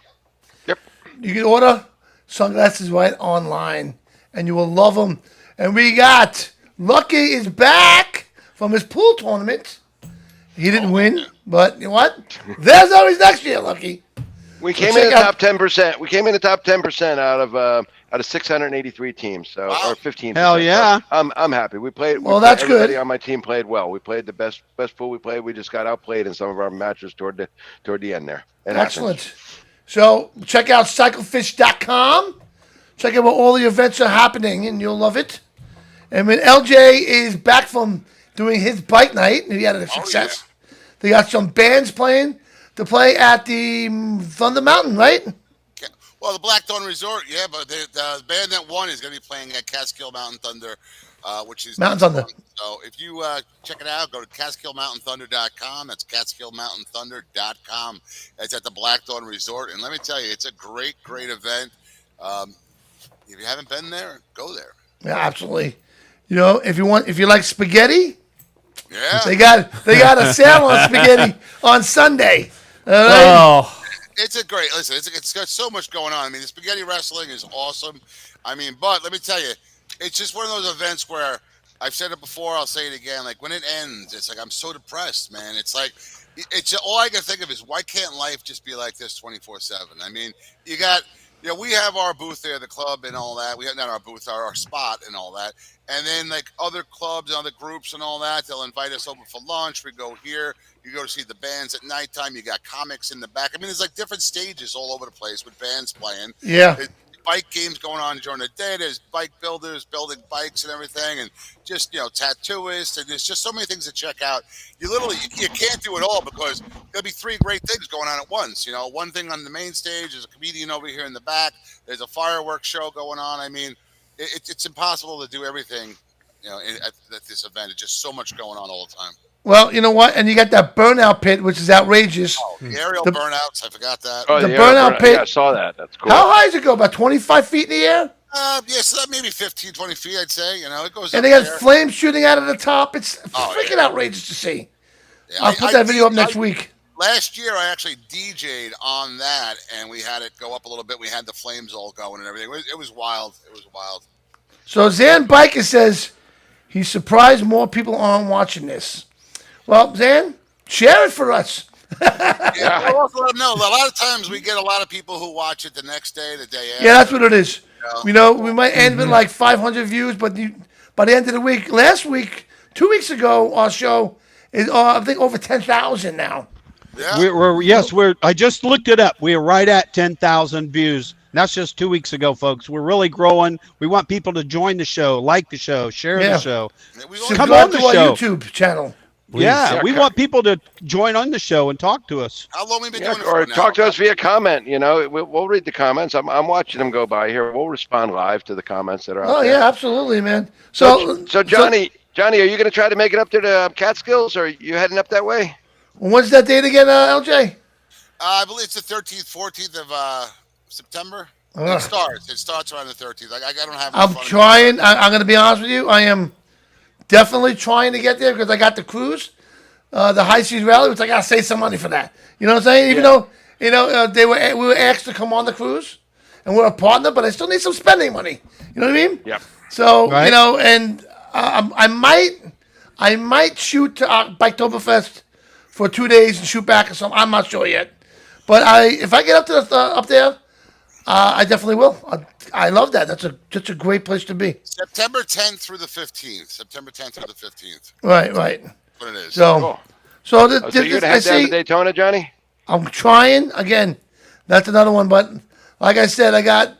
B: You can order sunglasses right online, and you will love them. And we got Lucky is back from his pool tournament. He didn't win, but you know what? There's always next year, Lucky.
G: We came in the top 10%. We came in the top 10% out of 683 teams, so or 15%.
D: Hell yeah!
G: So I'm happy.
B: That's good.
G: Everybody on my team played well. We played the best pool we played. We just got outplayed in some of our matches toward the end there. It
B: Excellent.
G: happens.
B: So check out cyclefish.com. Check out where all the events are happening, and you'll love it. And when LJ is back from doing his bike night, and he had a success, they got some bands playing to play at the Thunder Mountain, right?
E: Well, the Blackthorn Resort, yeah, but the band that won is going to be playing at Catskill Mountain Thunder, which is
B: Mountain Thunder.
E: So if you check it out, go to CatskillMountainThunder.com. That's CatskillMountainThunder.com. It's at the Blackthorn Resort, and let me tell you, it's a great event. If you haven't been there, go there.
B: Yeah, absolutely. If you like spaghetti,
E: Yeah,
B: they got a sale on spaghetti on Sunday. All right?
C: Oh,
E: it's a great. Listen, it's got so much going on. I mean, the spaghetti wrestling is awesome. I mean, but let me tell you, it's just one of those events where I've said it before. I'll say it again. Like when it ends, it's like I'm so depressed, man. It's like it's all I can think of is why can't life just be like this 24/7? I mean, you got. We have our booth there, the club and all that. We have not our booth, our spot and all that. And then like other clubs, other groups and all that, they'll invite us over for lunch. We go here. You go to see the bands at nighttime. You got comics in the back. I mean, there's like different stages all over the place with bands playing.
B: Yeah.
E: There's bike games going on during the day. There's bike builders building bikes and everything, and just tattooists, and there's just so many things to check out. You can't do it all because there'll be 3 great things going on at once. One thing on the main stage, there's a comedian over here in the back. There's a fireworks show going on. I mean, it's impossible to do everything. At this event, it's just so much going on all the time.
B: Well, you know what? And you got that burnout pit, which is outrageous.
E: Oh, the aerial burnouts, I forgot that.
G: Oh,
B: The
G: yeah,
B: burnout pit.
G: Yeah, I saw that. That's cool.
B: How high does it go? About 25 feet in the air?
E: So that maybe 15, 20 feet, I'd say. It goes
B: And
E: up
B: they got
E: there.
B: flames shooting out of the top. It's
E: Oh,
B: freaking
E: yeah.
B: outrageous to see.
E: Yeah,
B: I'll put that video up next week.
E: Last year, I actually DJ'd on that, and we had it go up a little bit. We had the flames all going and everything. It was wild. It was wild.
B: So Zan Biker says he's surprised more people aren't watching this. Well, Zan, share it for us.
E: Yeah, we'll also let them know. A lot of times we get a lot of people who watch it the next day, the day after.
B: Yeah, that's what it is. We might end with like 500 views, but by the end of the week, last week, 2 weeks ago, our show is I think over 10,000 now.
E: Yeah.
D: I just looked it up. We're right at 10,000 views. That's just 2 weeks ago, folks. We're really growing. We want people to join the show, like the show, share the show. Come on the
B: to our
D: show.
B: YouTube channel.
D: Yeah, we want people to join on the show and talk to us.
E: How long have we been doing it
G: or
E: for now?
G: talk to us via comment. We'll read the comments. I'm watching them go by here. We'll respond live to the comments that are out there.
B: Yeah, absolutely, man.
G: So Johnny, are you going to try to make it up to the Catskills, or are you heading up that way?
B: When's that date again, LJ?
E: I believe it's the 13th, 14th of September. It starts around the 13th. I don't have.
B: I'm trying. I'm going to be honest with you. I am definitely trying to get there because I got the cruise, the High Seas Rally, which I got to save some money for that. You know what I'm saying? Even though we were asked to come on the cruise, and we're a partner, but I still need some spending money. You know what I mean?
G: Yeah.
B: So and I might shoot to Biketoberfest for 2 days and shoot back or something. I'm not sure yet, but if I get up to up there, I definitely will. I love that. That's just a great place to be.
E: September 10th through the 15th. September 10th through the 15th.
B: Right.
E: That's what it is.
B: So,
G: Cool.
B: so
G: you're going to head down to Daytona, Johnny?
B: I'm trying again. That's another one, but like I said, I got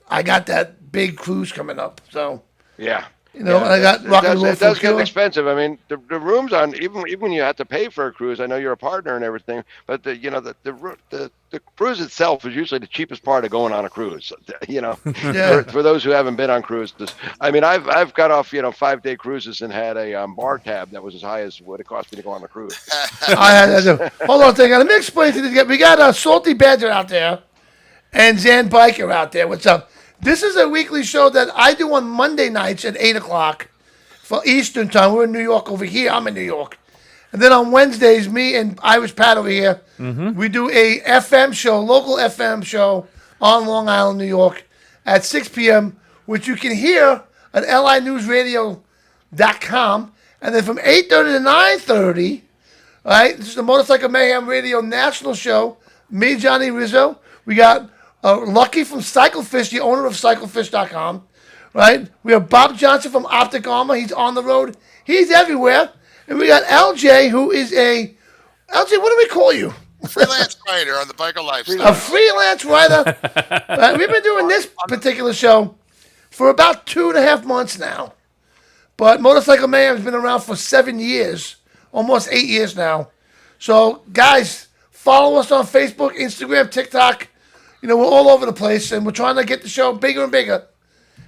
B: that big cruise coming up. So
G: Yeah.
B: and I got rock and roll.
G: It does get expensive. I mean, the rooms on even when you have to pay for a cruise. I know you're a partner and everything, but the cruise itself is usually the cheapest part of going on a cruise. For those who haven't been on cruises. I mean, I've got off 5-day cruises and had a bar tab that was as high as what it cost me to go on a cruise.
B: Hold on a second. Let me explain to this. We got a Salty Badger out there and Zan Biker out there. What's up? This is a weekly show that I do on Monday nights at 8 o'clock for Eastern time. We're in New York over here. I'm in New York. And then on Wednesdays, me and Irish Pat over here, we do a FM show, local FM show on Long Island, New York at 6 p.m., which you can hear at linewsradio.com. And then from 8:30 to 9:30, right, this is the Motorcycle Mayhem Radio National Show. Me, Johnny Rizzo. We got Lucky from CycleFish, the owner of CycleFish.com, right? We have Bob Johnson from Optic Armor. He's on the road. He's everywhere. And we got LJ, who is LJ, what do we call you?
E: Freelance writer on the Biker Lifestyle.
B: A freelance writer. We've been doing this particular show for about 2.5 months now. But Motorcycle Mayhem has been around for 7 years, almost 8 years now. So, guys, follow us on Facebook, Instagram, TikTok. We're all over the place, and we're trying to get the show bigger and bigger.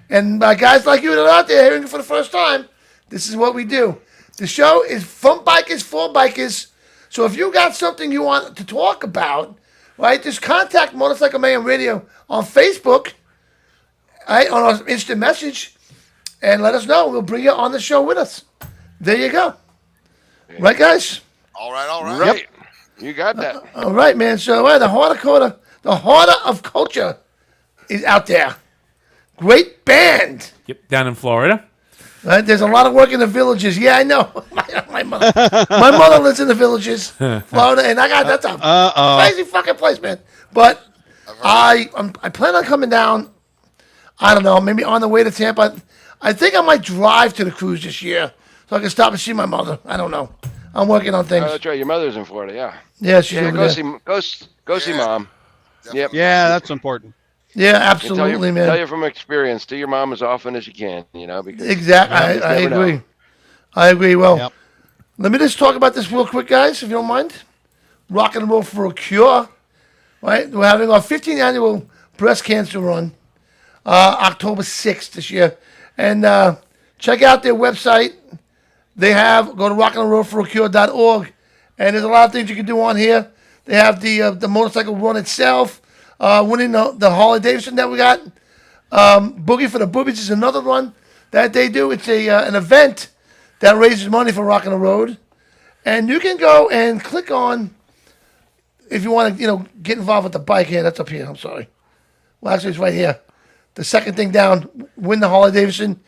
B: And guys like you that are out there hearing it for the first time, this is what we do. The show is from bikers for bikers. So if you got something you want to talk about, right, just contact Motorcycle Mayhem Radio on Facebook, right, on our instant message, and let us know. We'll bring you on the show with us. There you go. Right, guys?
E: All right.
G: Right. Yep. You got that.
B: All right, man. So the Harder of Culture is out there. Great band.
C: Yep, down in Florida.
B: Right? There's a lot of work in the villages. Yeah, I know. My mother lives in the villages, Florida, and that's a crazy fucking place, man. But I plan on coming down. I don't know, maybe on the way to Tampa. I think I might drive to the cruise this year so I can stop and see my mother. I don't know. I'm working on things.
G: Oh, that's right. Your mother's in Florida. Yeah.
B: Yeah, she's over there.
G: Go see mom. Yep.
D: Yeah, that's important.
B: Yeah, absolutely, man.
G: Tell you from experience. See your mom as often as you can. Because
B: exactly. I agree. I agree. Well, let me just talk about this real quick, guys, if you don't mind. Rock and Roll for a Cure. Right? We're having our 15th annual breast cancer run, October 6th this year. And check out their website. Go to rockandrollforacure.org. And there's a lot of things you can do on here. They have the motorcycle run itself. Winning the Harley Davidson that we got. Boogie for the Boobies is another run that they do. It's an event that raises money for Rock on the Road. And you can go and click on, if you want to, get involved with the bike here. That's up here. I'm sorry. Well, actually, it's right here. The second thing down, win the Harley Davidson.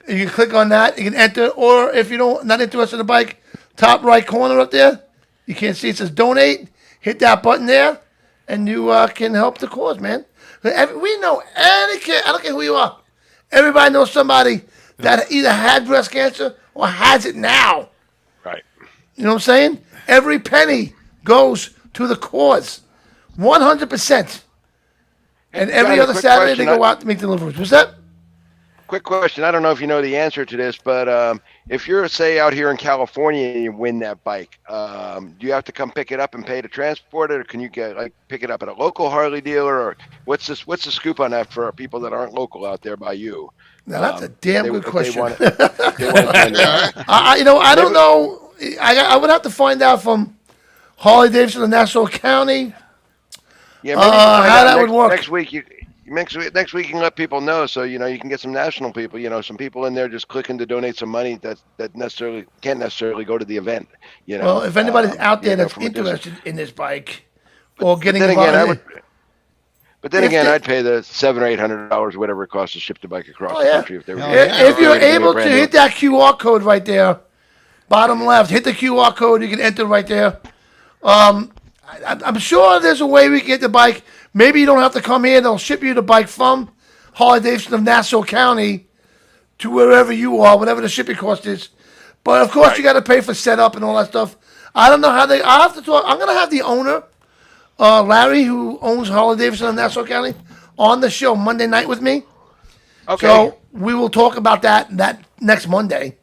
B: You can click on that. You can enter. Or if you don't not interested in the bike, top right corner up there, you can't see it says donate. hit that button there, and you can help the cause, man. We know any kid. I don't care who you are. Everybody knows somebody that either had breast cancer or has it now.
G: Right.
B: You know what I'm saying? Every penny goes to the cause, 100%. And every
G: John, a
B: other
G: quick
B: Saturday they
G: question.
B: go out to make deliveries. What's that?
G: Quick question. I don't know if you know the answer to this, but if you're, say, out here in California and you win that bike, do you have to come pick it up and pay to transport it, or can you pick it up at a local Harley dealer, or what's the scoop on that for people that aren't local out there by you?
B: Now that's a damn good question.
G: They want
B: I don't know. I would have to find out from Harley Davidson of Nassau County.
G: Yeah, maybe
B: how that would work.
G: Next week you can let people know, so you can get some national people, some people in there just clicking to donate some money that can't necessarily go to the event.
B: Well, if anybody's out there that's interested in this bike or getting
G: then
B: involved,
G: again, I'd pay the $700 or $800, whatever it costs to ship the bike across the country. If
B: you're able to hit that QR code right there, bottom left, hit the QR code, you can enter right there. I'm sure there's a way we can get the bike. Maybe you don't have to come here. They'll ship you the bike from Harley Davidson of Nassau County to wherever you are, whatever the shipping cost is. But, of course, you got to pay for setup and all that stuff. I don't know how I'll have to talk. I'm going to have the owner, Larry, who owns Harley Davidson of Nassau County, on the show Monday night with me.
G: Okay.
B: So we will talk about that next Monday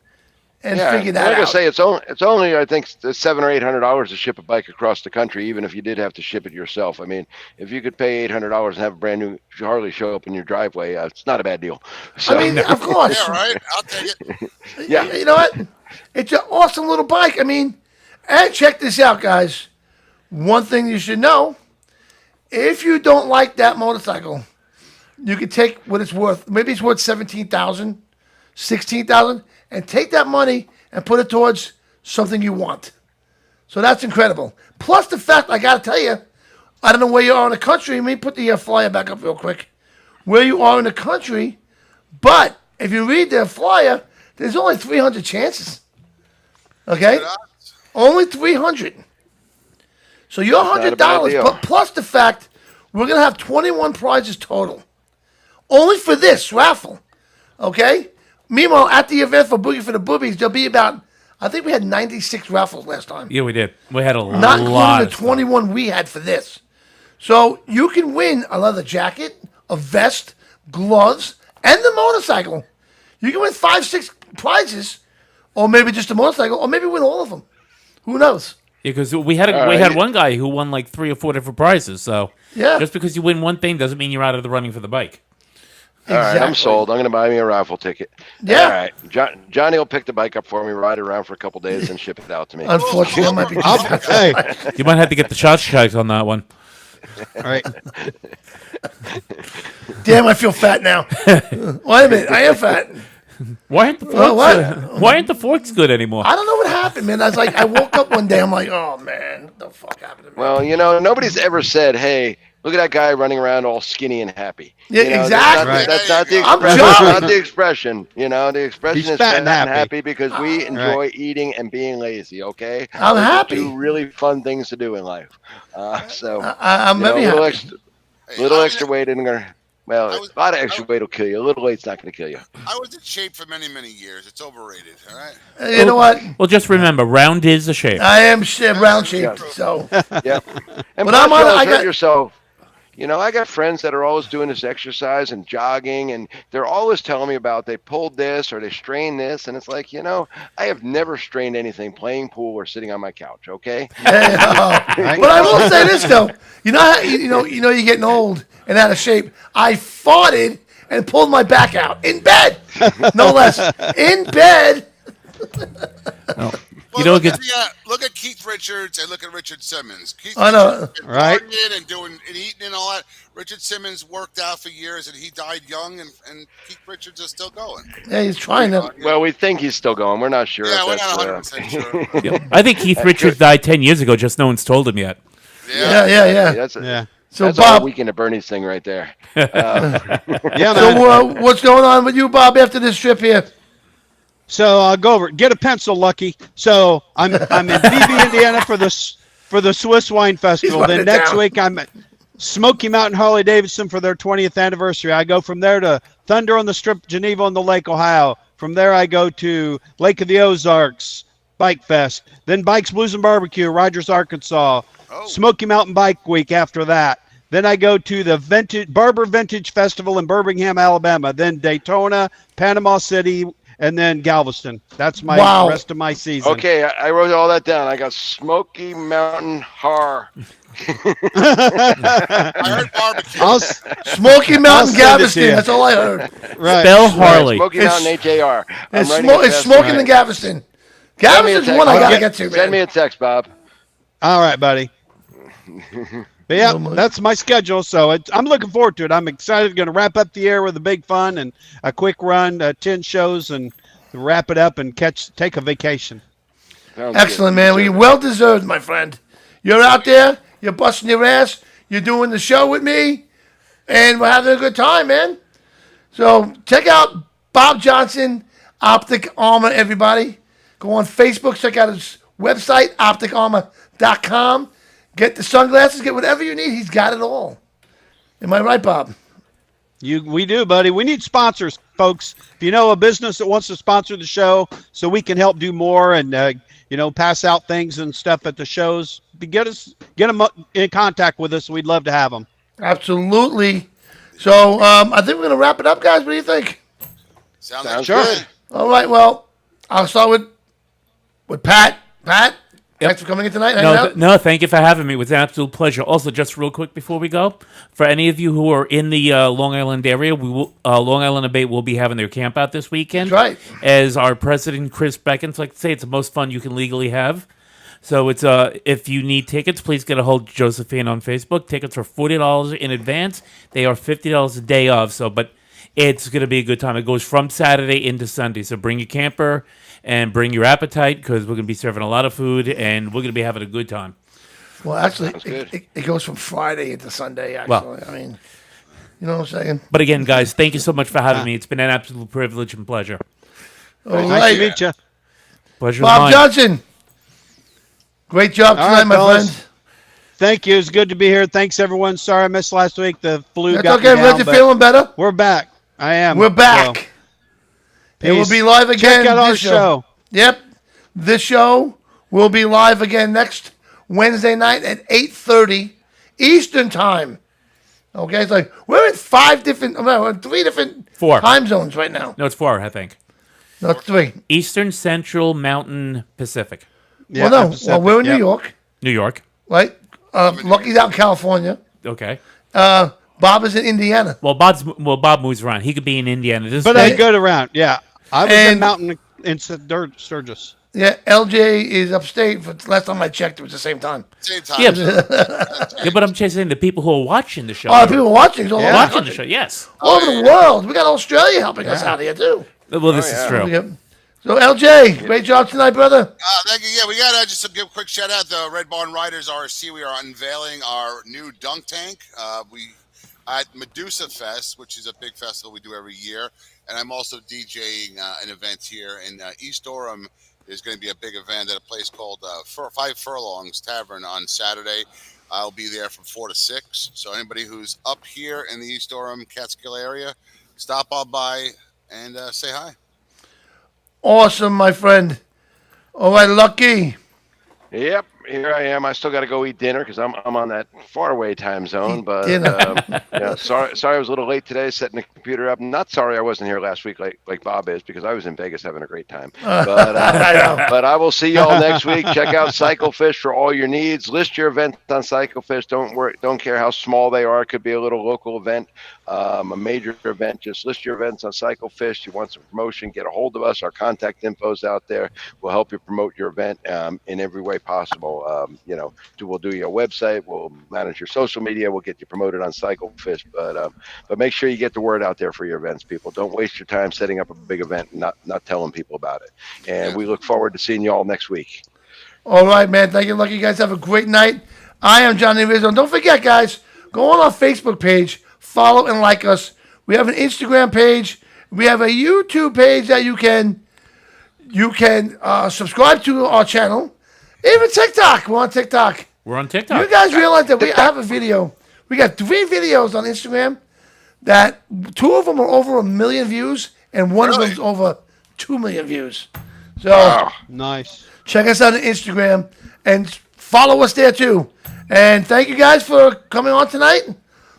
B: and figure that out.
G: Like I say, it's only I think $700 or $800 to ship a bike across the country, even if you did have to ship it yourself. I mean, if you could pay $800 and have a brand new Harley show up in your driveway, it's not a bad deal. So,
B: I mean, of course.
E: Yeah, right. I'll take it.
G: Yeah.
B: You know what? It's an awesome little bike. I mean, and check this out, guys. One thing you should know: if you don't like that motorcycle, you can take what it's worth. Maybe it's worth $17,000, $16,000. And take that money and put it towards something you want. So that's incredible. Plus the fact, I got to tell you, I don't know where you are in the country. Let me put the flyer back up real quick. Where you are in the country, but if you read the flyer, there's only 300 chances. Okay? Only 300. So you're $100, but plus the fact, we're going to have 21 prizes total. Only for this raffle. Okay? Meanwhile, at the event for Boogie for the Boobies, there'll be about, I think we had 96 raffles last time.
C: Yeah, we did. We had a lot.
B: Not including the 21 we had for this. So you can win a leather jacket, a vest, gloves, and the motorcycle. You can win 5-6 prizes, or maybe just a motorcycle, or maybe win all of them. Who knows?
C: Yeah, because we had one guy who won like 3 or 4 different prizes. So just because you win one thing doesn't mean you're out of the running for the bike.
G: All right, I'm sold. I'm going to buy me a raffle ticket.
B: Yeah.
G: All right. Johnny will pick the bike up for me, ride it around for a couple days, and ship it out to me.
B: Unfortunately, I might be.
D: Hey,
C: You might have to get the shots checked on that one.
D: all right.
B: Damn, I feel fat now. Wait a minute, I am fat.
C: Why aren't the forks?
B: What?
C: Why aren't the forks good anymore?
B: I don't know what happened, man. I woke up one day, I'm like, oh man, what the fuck happened to me?
G: Well, nobody's ever said, hey, look at that guy running around all skinny and happy.
B: Yeah, exactly.
G: That's not the
B: I'm
G: expression.
B: jolly.
G: Not the expression. The expression
D: He's
G: is
D: fat
G: fat
D: and
G: and
D: happy.
G: happy because we enjoy eating and being lazy. Okay,
B: I'm
G: Those are
B: happy.
G: 2 really fun things to do in life.
B: I'm very
G: a
B: happy.
G: little extra weight isn't gonna. Well, a lot of extra weight will kill you. A little weight's not going to kill you.
E: I was in shape for many, many years. It's overrated. All right.
B: You know what?
C: Well, just remember, round is the shape.
B: I am round shaped, so.
G: Yeah. And
B: But
G: plus,
B: I'm on-
G: you always
B: I
G: hurt
B: got-
G: yourself. I got friends that are always doing this exercise and jogging, and they're always telling me about they pulled this or they strained this, and it's like, I have never strained anything playing pool or sitting on my couch. Okay.
B: Hey, But I will say this though, you're getting old and out of shape. I farted and pulled my back out in bed, no less, in bed.
E: Well, look at Keith Richards and look at Richard Simmons. Keith
B: I know.
E: Richards been
D: Right.
E: partying and doing and eating and all that. Richard Simmons worked out for years and he died young, and Keith Richards is still going.
B: Yeah, he's trying to.
G: Well, we think he's still going. We're not sure.
E: Yeah,
G: if
E: we're
G: that's,
E: not 100% sure.
C: I think Keith Richards died 10 years ago. Just no one's told him yet.
B: Yeah.
G: That's
D: Yeah.
B: So
G: that's
B: Bob,
G: all Weekend at Bernie's thing right there.
D: Yeah, man.
B: so what's going on with you, Bob, after this trip here?
D: So I'll go over. Get a pencil, Lucky. So I'm in BB, Indiana for for the Swiss Wine Festival.
B: writing
D: Then
B: it
D: next
B: down.
D: week I'm at Smoky Mountain Harley Davidson for their 20th anniversary. I go from there to Thunder on the Strip, Geneva on the Lake, Ohio. From there I go to Lake of the Ozarks Bike Fest. Then Bikes, Blues, and Barbecue, Rogers, Arkansas. Smoky Mountain Bike Week after that. Then I go to the Barber Vintage Festival in Birmingham, Alabama. Then Daytona, Panama City, and then Galveston. That's my rest of my season.
G: Okay, I wrote all that down. I got Smoky Mountain Har.
E: I heard barbecue.
B: Smoky Mountain
D: send it to
B: Galveston.
D: you.
B: That's all I heard.
D: Right.
C: Spell Harley.
G: Smoky Mountain H-A-R.
B: It's Smoking in Galveston. Galveston's one I gotta get to, man.
G: Send me a text, Bob.
D: All right, buddy. But yeah, that's my schedule. So I'm looking forward to it. I'm excited. Going to wrap up the year with a big fun and a quick run, 10 shows, and wrap it up and take a vacation.
B: Excellent, man. Well, you're well deserved, my friend. You're out there. You're busting your ass. You're doing the show with me, and we're having a good time, man. So check out Bob Johnson, Optic Armor, everybody. Go on Facebook. Check out his website, opticarmor.com. Get the sunglasses. Get whatever you need. He's got it all. Am I right, Bob?
D: We do, buddy. We need sponsors, folks. If you know a business that wants to sponsor the show so we can help do more and, pass out things and stuff at the shows, get them in contact with us. We'd love to have them.
B: Absolutely. So I think we're going to wrap it up, guys. What do you think?
E: Sounds
D: Sure.
E: good.
B: All right. Well, I'll start with Pat. Pat, thanks for coming in tonight.
C: No, thank you for having me. It was an absolute pleasure. Also, just real quick before we go, for any of you who are in the Long Island area, Long Island Debate will be having their camp out this weekend.
B: That's right.
C: As our president, Chris Beckons, like to say, it's the most fun you can legally have. So it's if you need tickets, please get a hold of Josephine on Facebook. Tickets are $40 in advance. They are $50 a day of. But it's going to be a good time. It goes from Saturday into Sunday. So bring your camper and bring your appetite because we're going to be serving a lot of food and we're going to be having a good time.
B: Well, actually, it goes from Friday into Sunday, actually.
C: Well,
B: I mean, you know what I'm saying?
C: But again, guys, thank you so much for having me. It's been an absolute privilege and pleasure.
B: All
D: Nice
B: right.
D: to meet you.
C: Pleasure
B: Bob
C: mine.
B: Johnson, great job
D: All
B: tonight,
D: right,
B: my
D: fellas.
B: friend.
D: Thank you. It's good to be here. Thanks, everyone. Sorry I missed last week. The flu
B: That's
D: got
B: okay.
D: me
B: Glad
D: down,
B: you're
D: but
B: feeling better.
D: we're back. I am.
B: We're back.
D: So,
B: And we'll
D: peace.
B: be live again.
D: Check out our
B: this
D: show.
B: Yep. This show will be live again next Wednesday night at 8:30 Eastern Time. Okay, it's like we're in three different
C: Four.
B: time zones right now.
C: No, it's 4, I think.
B: No, it's three.
C: Eastern, Central, Mountain, Pacific.
D: Yeah,
B: well, no.
D: Pacific.
B: Well, we're in
D: Yep.
B: New York,
C: New York.
B: right? Lucky's out in California.
C: Okay.
B: Bob is in Indiana.
C: Well, Bob moves around. He could be in Indiana. This
D: But
C: day-
D: I go around. Yeah. I was in
B: And-
D: Mountain in Sturgis.
B: Yeah, LJ is upstate. But last time I checked, it was the same time.
E: Same time.
C: Yeah, yeah, but I'm just saying the people who are watching the show.
B: Oh, people watching all over the
C: watching the
B: country.
C: show, yes.
B: All over the world. We got Australia helping us out here too.
C: Well, this is true.
B: Yep. So LJ, great job tonight, brother.
E: Thank you. Yeah, we got just to give a quick shout out to Red Barn Riders RC. We are unveiling our new dunk tank. We at Medusa Fest, which is a big festival we do every year, and I'm also DJing an event here in East Orem. There's going to be a big event at a place called Five Furlongs Tavern on Saturday. I'll be there from 4 to 6. So anybody who's up here in the East Orem, Catskill area, stop on by and say hi.
B: Awesome, my friend. All right, Lucky.
G: Yep, here I am. I still got to go eat dinner because I'm on that faraway time zone. But yeah, sorry I was a little late today setting the computer up. Not sorry I wasn't here last week like Bob is because I was in Vegas having a great time. But I will see y'all next week. Check out CycleFish for all your needs. List your events on CycleFish. Don't care how small they are. It could be a little local event, a major event. Just list your events on CycleFish. You want some promotion, get a hold of us. Our contact info's out there. We'll help you promote your event in every way possible. We'll do your website. We'll manage your social media. We'll get you promoted on CycleFish. But make sure you get the word out there for your events, people. Don't waste your time setting up a big event and not telling people about it. And we look forward to seeing you all next week.
B: All right, man. Thank you, Lucky. You guys have a great night. I am Johnny Rizzo. And don't forget, guys, go on our Facebook page, follow and like us. We have an Instagram page. We have a YouTube page that you can subscribe to our channel. Even TikTok. We're on TikTok.
C: We're on TikTok.
B: You guys realize that I have a video. We got 3 videos on Instagram that 2 of them are over 1 million views and one of them is over 2 million views. So
D: Nice.
B: check us out on Instagram and follow us there too. And thank you guys for coming on tonight.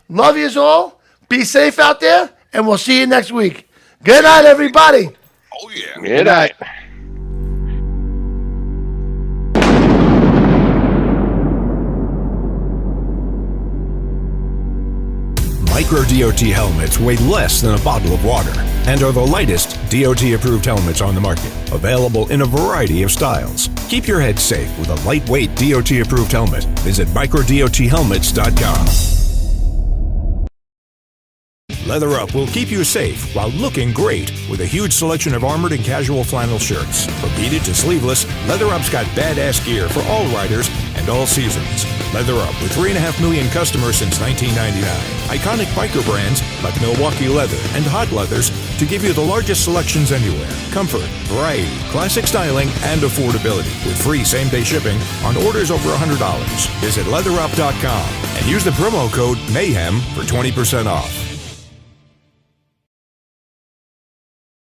B: Love you all. Be safe out there, and we'll see you next week. Good night, everybody.
E: Oh, yeah.
G: Good night.
A: Micro DOT helmets weigh less than a bottle of water and are the lightest DOT-approved helmets on the market, available in a variety of styles. Keep your head safe with a lightweight DOT-approved helmet. Visit microdothelmets.com. Leather Up will keep you safe while looking great with a huge selection of armored and casual flannel shirts. From beaded to sleeveless, Leather Up's got badass gear for all riders and all seasons. Leather Up with 3.5 million customers since 1999. Iconic biker brands like Milwaukee Leather and Hot Leathers to give you the largest selections anywhere. Comfort, variety, classic styling, and affordability with free same-day shipping on orders over $100. Visit leatherup.com and use the promo code MAYHEM for 20% off.